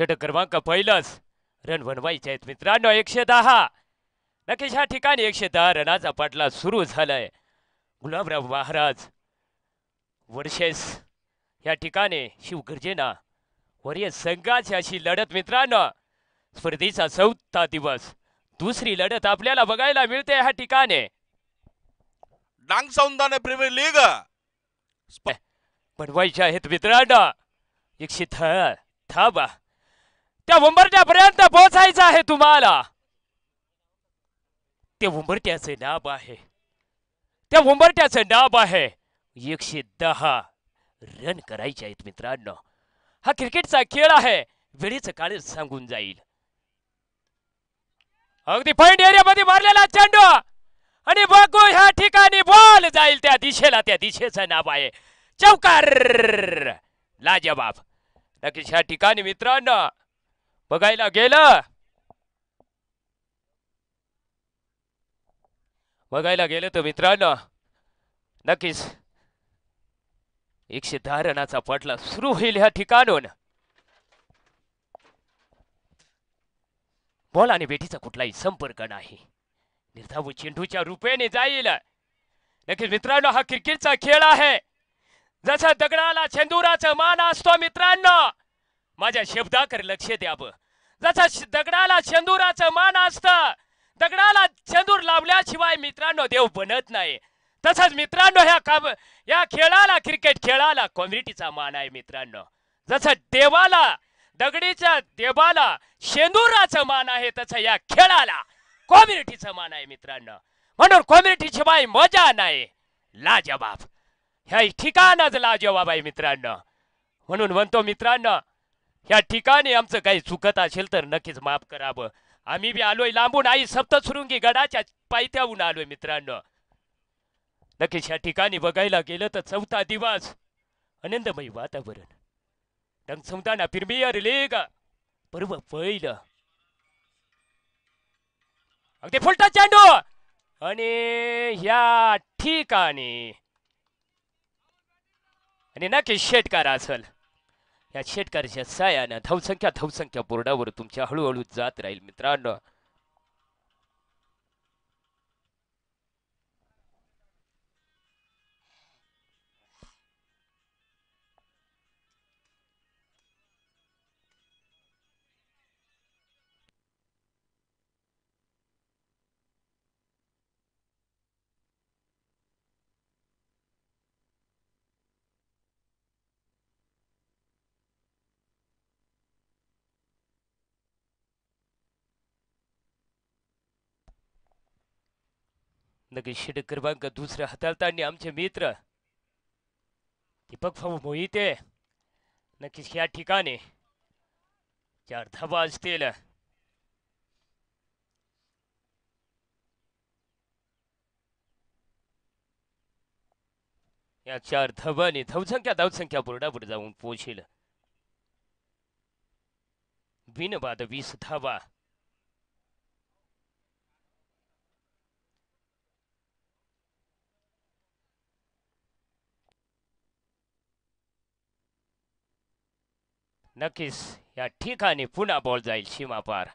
षटक क्रमांक पहिलंच रन बनवायचे आहेत मित्रांनो 110. नक्कीच ह्या ठिकाणी 110 रनाचा पाठला सुरू झालाय. गुलाबराव महाराज वर्षेस या ठिकाणी शिवगर्जना वरीय संघाची अशी लढत मित्रांनो. स्पर्धेचा 4था दिवस दुसरी लढत आपल्याला बघायला मिळते ह्या ठिकाणी. डांग सौंदाने प्रीमियर लीग बनवायचे आहेत मित्रांनो. 110 धावा त्या उंबरट्यापर्यंत पोहोचायचं आहे तुम्हाला. ते उंबरट्याचे नाव आहे, त्या उंबरट्याचं नाव आहे 110 रन करायचे आहेत मित्रांनो. हा क्रिकेटचा खेळ आहे, वेळेचं काळ सांगून जाईल. अगदी पॉइंट एरियामध्ये मारलेला चेंडू आणि बघू ह्या ठिकाणी बॉल जाईल त्या दिशेला. त्या दिशेचं नाव आहे चौकार. लाजवाब. नक्कीच ह्या ठिकाणी मित्रांनो बघायला गेलं तर मित्रांनो नक्कीच 110 रनाचा पटला सुरू होईल ह्या ठिकाणून. बॉल आणि बेटीचा कुठलाही संपर्क नाही, निर्धाव चेंडूच्या रूपेने जाईल. नक्कीच मित्रांनो हा क्रिकेटचा खेळ आहे. जसा दगडाला चेंडूराचा मान असतो मित्रांनो, माझ्या शब्दाकडे लक्ष द्यावं. जसा दगडाला चेंडूराचं मान असतं, दगडाला चेंडूर लावल्याशिवाय मित्रांनो देव बनत नाही. तसंच मित्रांनो या खेळाला, क्रिकेट खेळाला कम्युनिटीचा मान आहे मित्रांनो. जसं देवाला, दगडीच्या देवाला शेंदुराचं मान आहे, तसं या खेळाला कम्युनिटीचं मान आहे मित्रांनो. म्हणून कम्युनिटी शिवाय मजा नाही. लाजवाब. ह्या ठिकाणच लाजवाब आहे मित्रांनो. म्हणून म्हणतो मित्रांनो ह्या ठिकाणी आमचं काही चुकत असेल तर नक्कीच माफ करावं. आम्ही बी आलोय लांबून, आई सप्तशृंगी गडाच्या पायथ्याहून आलोय मित्रांनो. नक्कीच ह्या ठिकाणी बघायला गेलं तर 4था दिवस आनंदमय वातावरण. डंगसुमताना प्रीमियर लीग पर्व पहिलं. अगदी फुलटा चेंडू आणि ह्या ठिकाणी आणि नक्कीच षटकार असेल. या षटकाराच्या साह्यानं धावसंख्या बोर्डावर तुमच्या हळूहळू जात राहील मित्रांनो. नक्कीच षटक क्रमांक दुसरा हाताळताना आमचे मित्र दीपक भाऊ मोहिते. नक्कीच या ठिकाणी 4 धावा असतील. या 4 धावांनी धावसंख्या बोर्डावर जाऊन पोहोचेल. बिनबाद 20 धावा. नक्कीच या ठिकाणी पुन्हा बॉल जाईल सीमापार.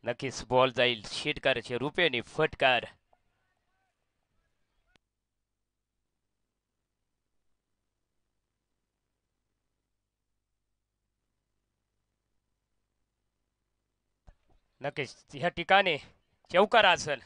नक्कीच बॉल जाईल षटकाराच्या रूपेने फटकार. नक्कीच ह्या ठिकाणी चौकार असेल.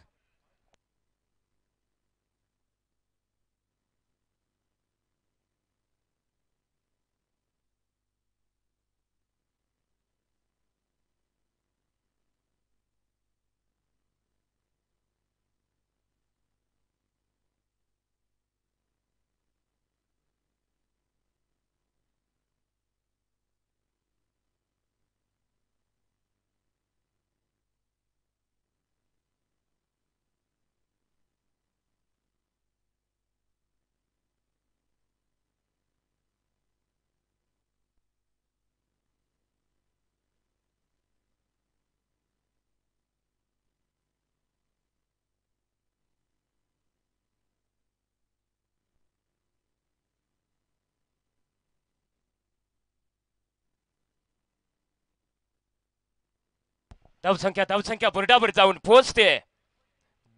धावसंख्या बुरडावर जाऊन पोहोचते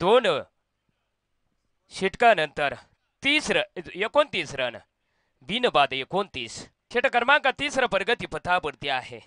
2 षटकानंतर 29 रन बिनबाद 29 षटक क्रमांक 30 प्रगती पथावरती आहे.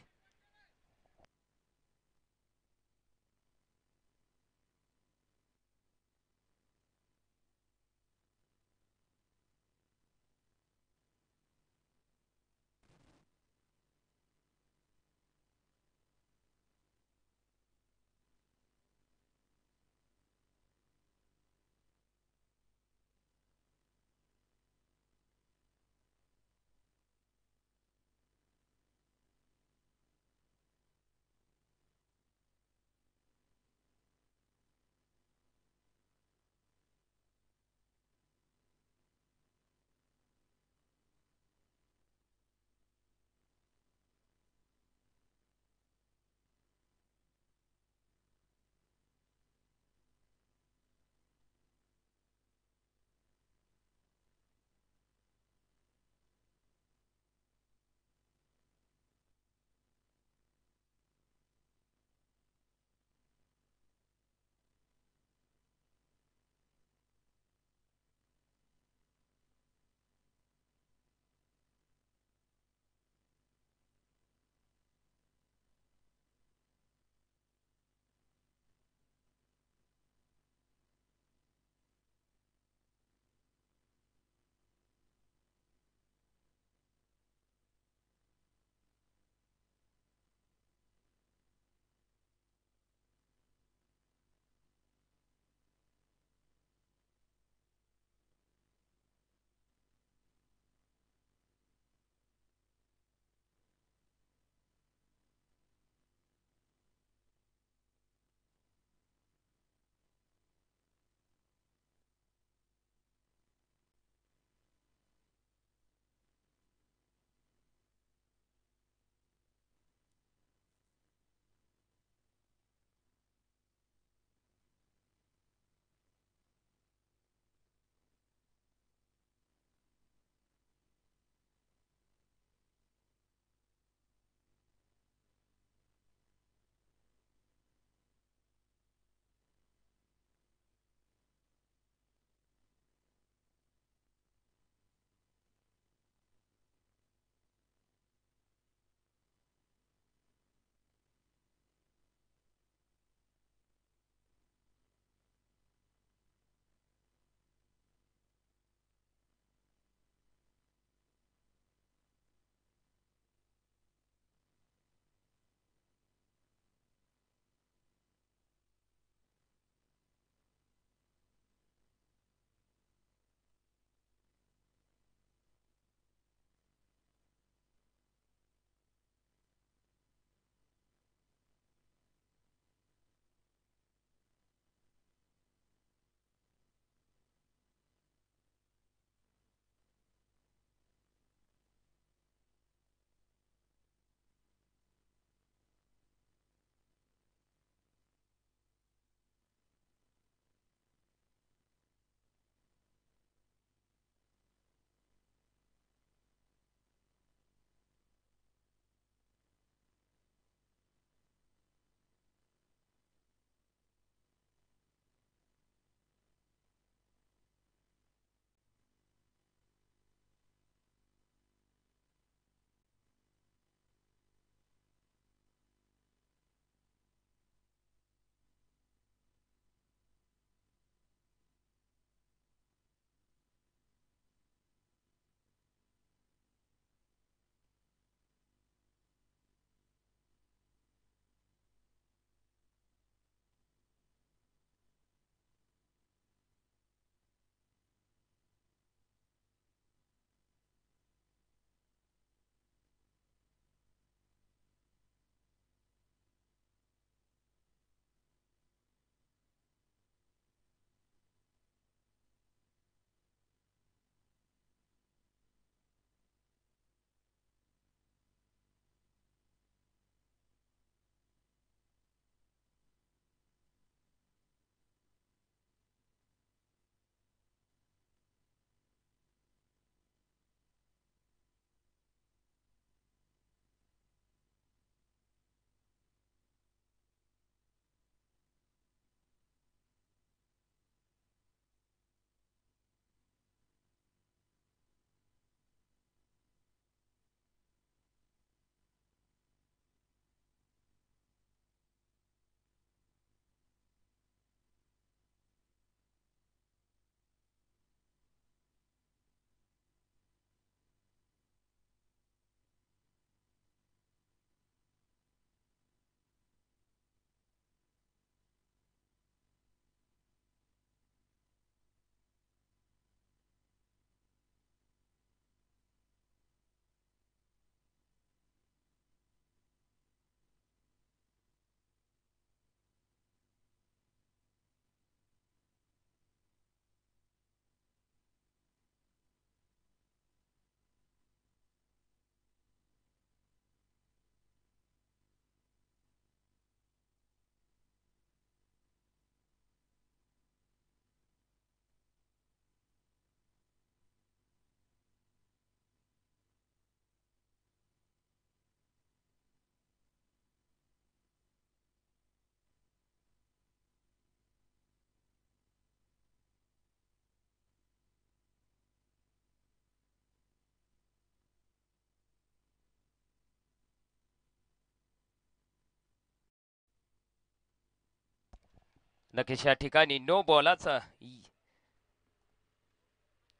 नक्कीच या ठिकाणी नो बॉलाचा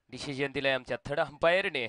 डिसिजन दिलाय आमच्या थर्ड अंपायरने.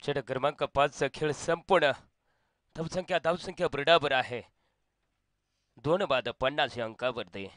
षटक क्रमांक 5चा खेळ संपूर्ण. धावसंख्या बरोबर आहे 2 बाद 50 या अंकावरती.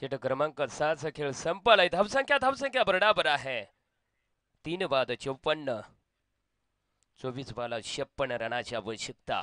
षटक क्रमांक 6 खेळ संपलाय. धावसंख्या बरोबर आहे 3 बाद 54, 24 बॉल 56 रनाची आवश्यकता.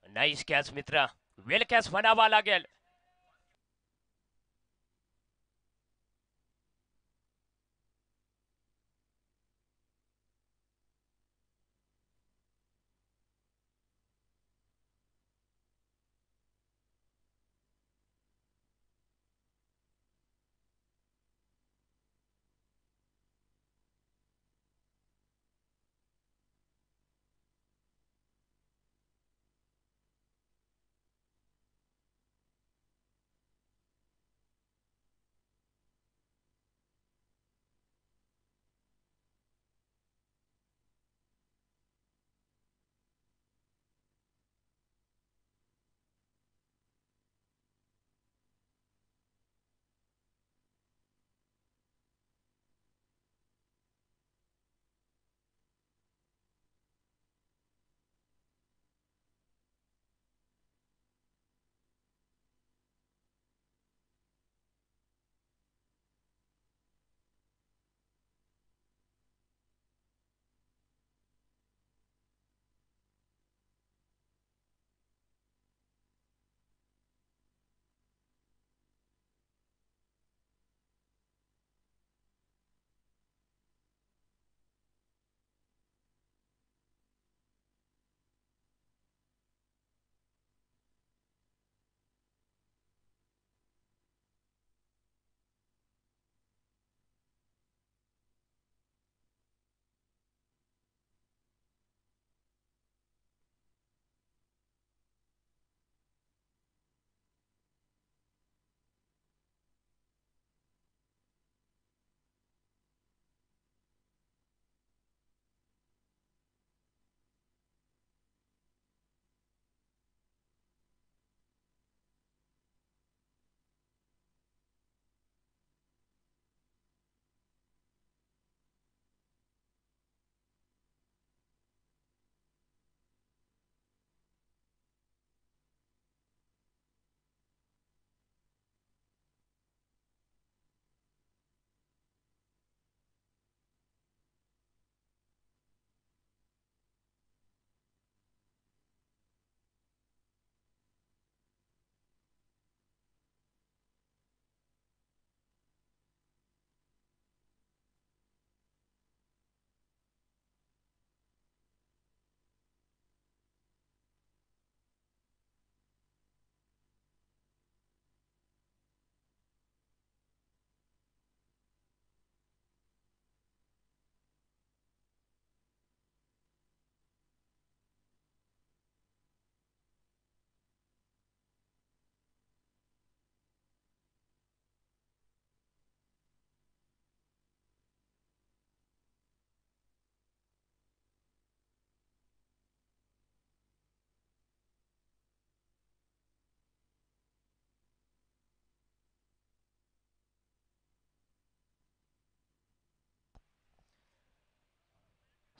नाईस कॅच मित्रा, वेल कॅच म्हणावा लागेल.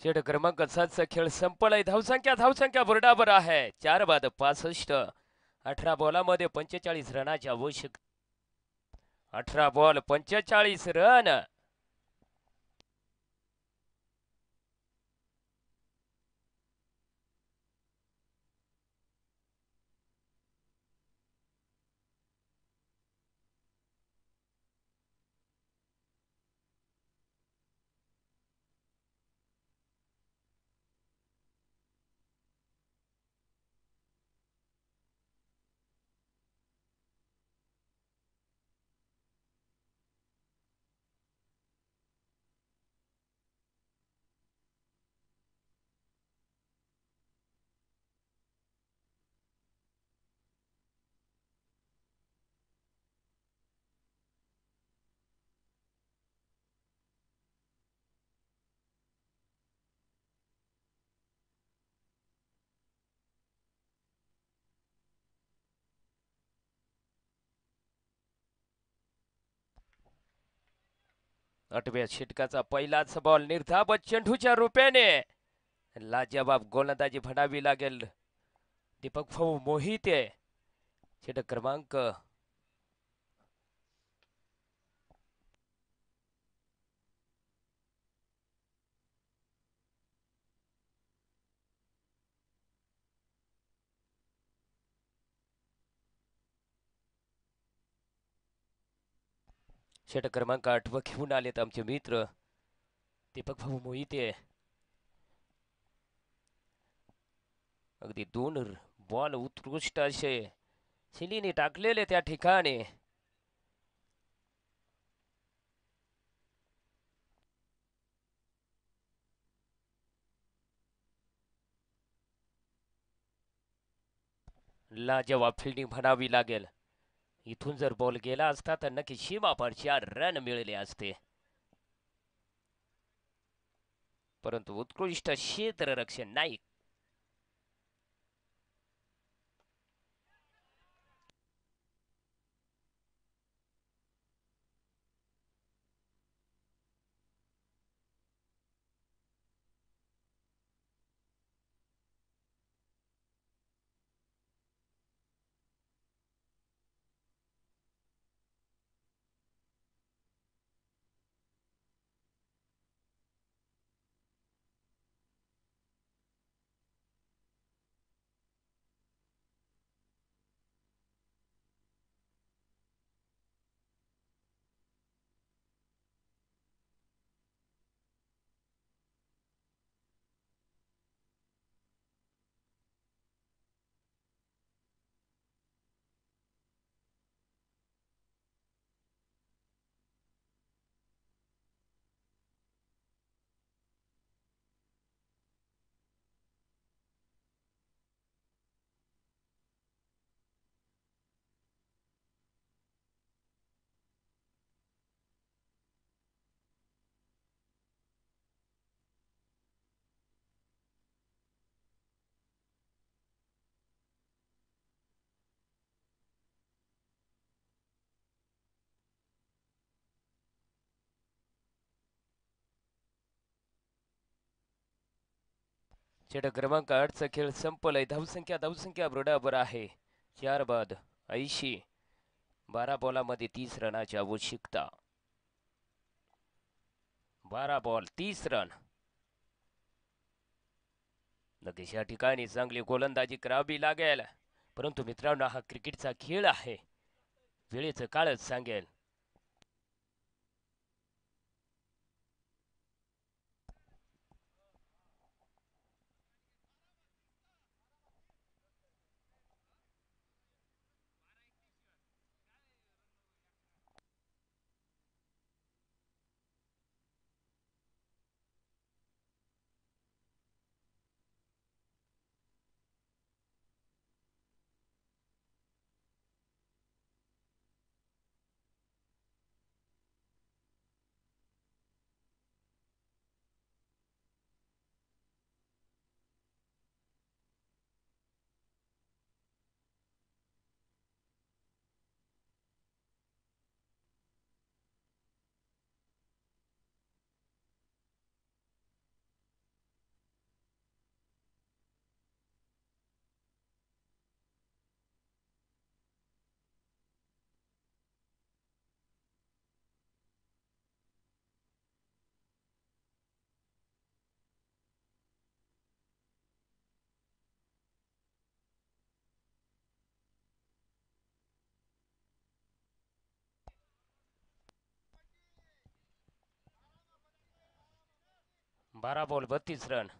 षट क्रमांक 7चा खेळ संपलाय. धावसंख्या बरोबर आहे 4 बाद 65. 18 बॉलामध्ये 45 रनाची आवश्यक. 18 बॉल 45 रन. आठव्या षटकाचा पहिलाच बॉल निर्धाव चेंडूच्या रूपाने. लाजवाब गोलंदाजी म्हणावी लागेल दीपक भाऊ मोहिते. षटक क्रमांक षटक क्रमांक 8 घेऊन आलेत आमचे मित्र दीपक भाऊ मोहिते. अगदी 2 बॉल उत्कृष्ट असे शिलीने टाकलेले त्या ठिकाणी. लाजवाब फिल्डिंग म्हणावी लागेल. इथून जर बॉल गेला असता तर नक्की सीमापार 4 रन मिळाले असते. परंतु उत्कृष्ट क्षेत्ररक्षण नाही. षटक क्रमांक 8चा खेळ संपलाय. धावसंख्या बरोबर आहे 4 बाद 80. 12 बॉलामध्ये 30 रनाची आवश्यकता. 12 बॉल 30 रन. नक्कीच या ठिकाणी चांगली गोलंदाजी करावी लागेल. परंतु मित्रांनो हा क्रिकेटचा खेळ आहे. वेळेचं काळच सांगेल. 12 बॉल 32 रन.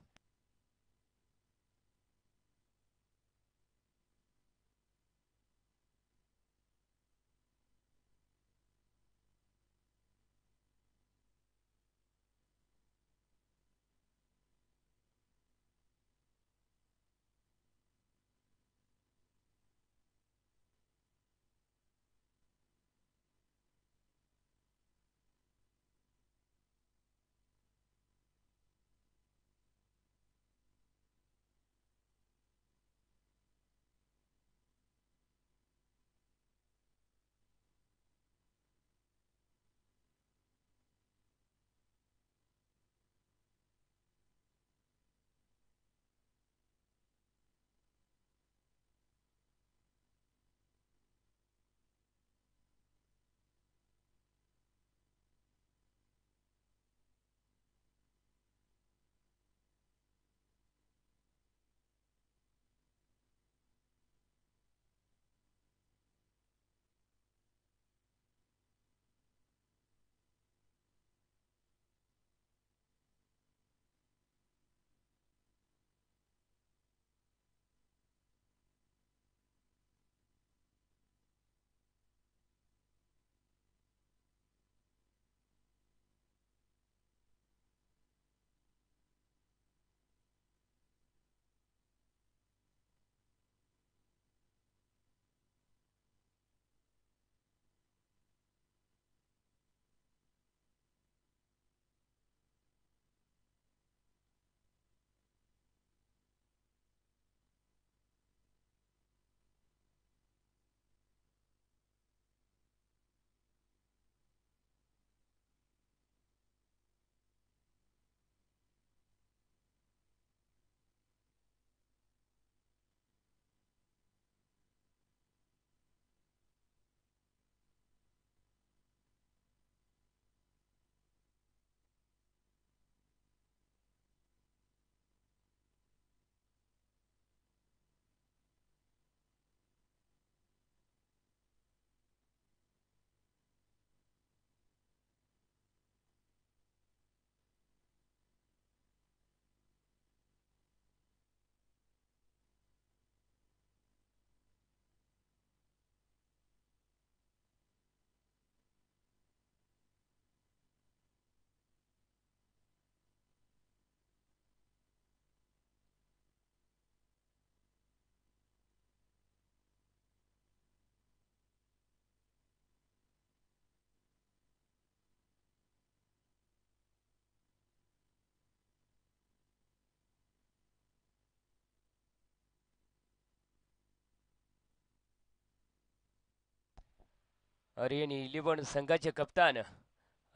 हरियाणी 11 संघाचे कप्तान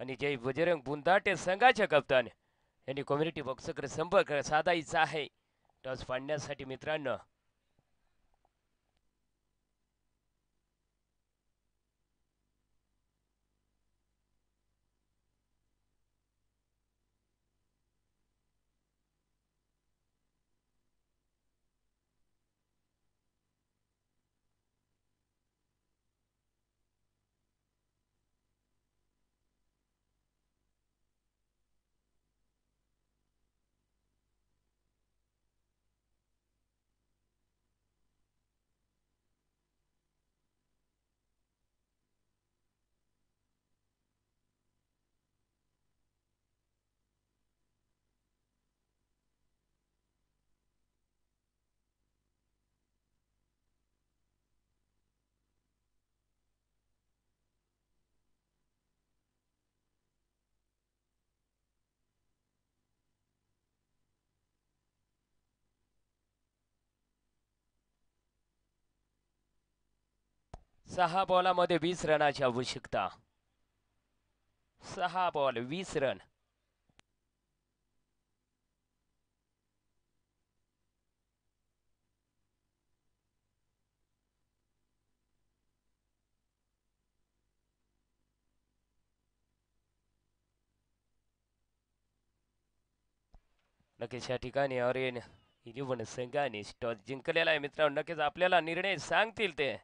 आणि जय बजरंग बुंदाटे संघाचे कप्तान यांनी कम्युनिटी बॉक्सकडे संपर्क साधायचा आहे टॉस पाडण्यासाठी मित्रांनो. सहा बॉलामध्ये 20 रनाची आवश्यकता. 6 बॉल 20 रन. नक्कीच या ठिकाणी ऑरेन इलेव्हन संघाने टॉस जिंकलेला आहे मित्रांनो. नक्कीच आपल्याला निर्णय सांगतील ते.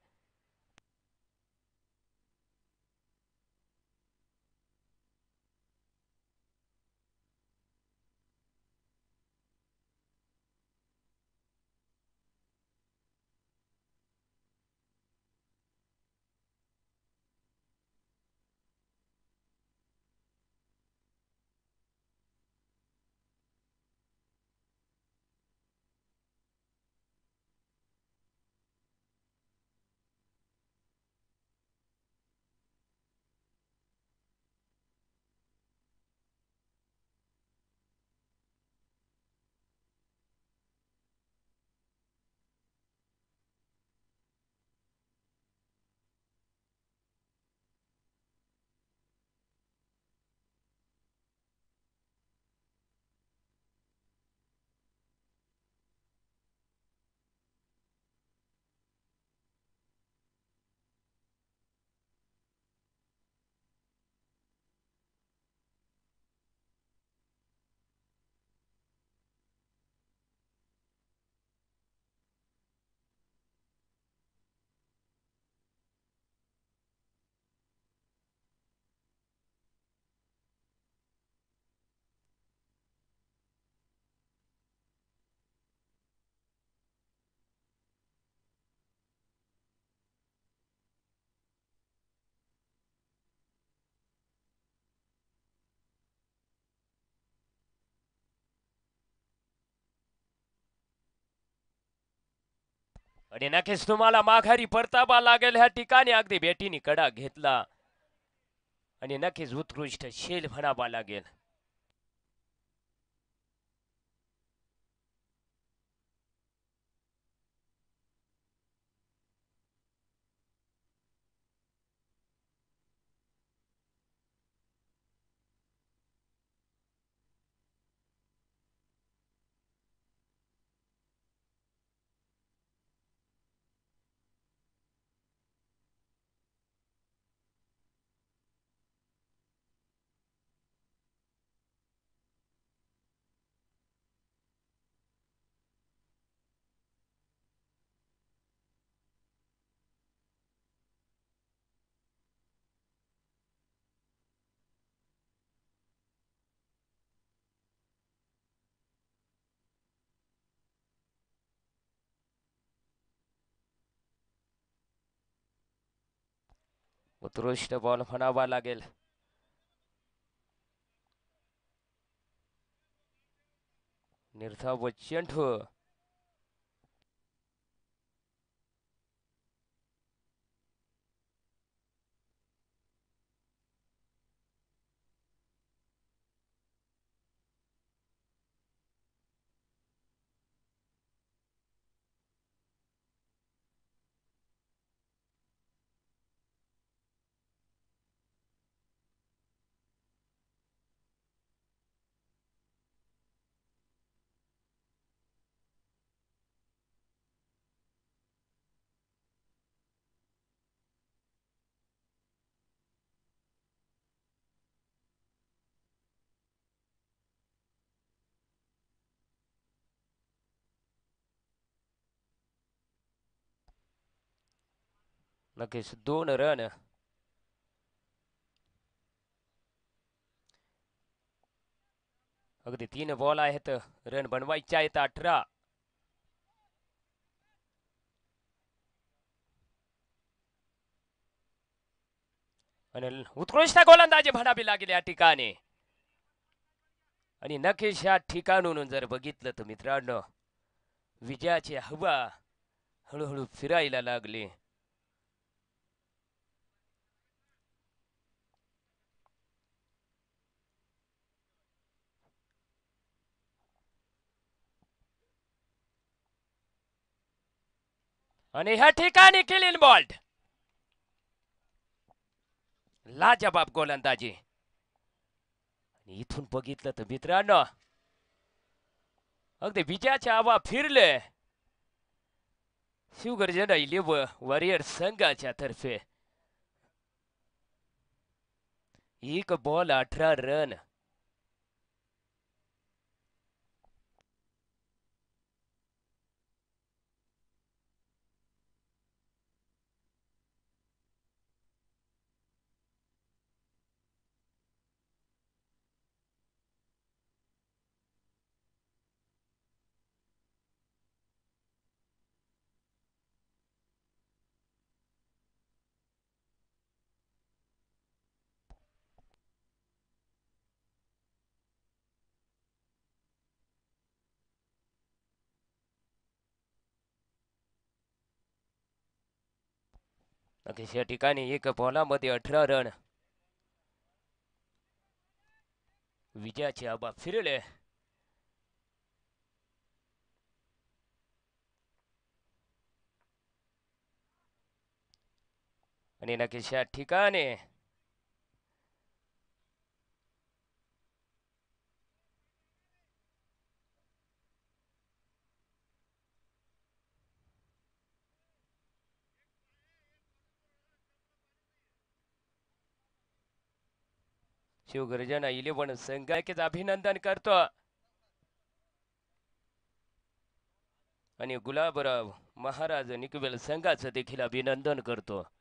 आणि नक्कीच तुम्हाला माघारी परतावा लागेल ह्या ठिकाणी अगदी बेटीने कडा घेतला आणि नक्कीच उत्कृष्ट शेल म्हणावा लागेल. उत्कृष्ट बॉल म्हणावा लागेल. निर्धाव चेंडू नक्कीच 2 रन. अगदी 3 बॉल आहेत, रन बनवायचे आहेत 18. आणि उत्कृष्ट गोलंदाजी म्हणावी लागेल या ठिकाणी. आणि नक्कीच या ठिकाणून जर बघितलं तर मित्रांनो विजयाची हवा हळूहळू फिरायला लागली. आणि ह्या ठिकाणी क्लीन बॉल्ड लाजबाब गोलंदाजी. इथून बघितलं तर मित्रांनो अगदी विजयाच्या हवा फिरले शिवगर्जना 11 वॉरियर संघाच्या तर्फे. 1 बॉल 18 रन. नक्कीच या ठिकाणी 1 बॉलामध्ये 18 रन. विजयाची हवा फिरले. आणि नक्कीच या ठिकाणी शिवगर्जना 11 संघाचे अभिनंदन करतो. आणि गुलाबराव महाराज निकवेल संघाचं देखील अभिनंदन करतो.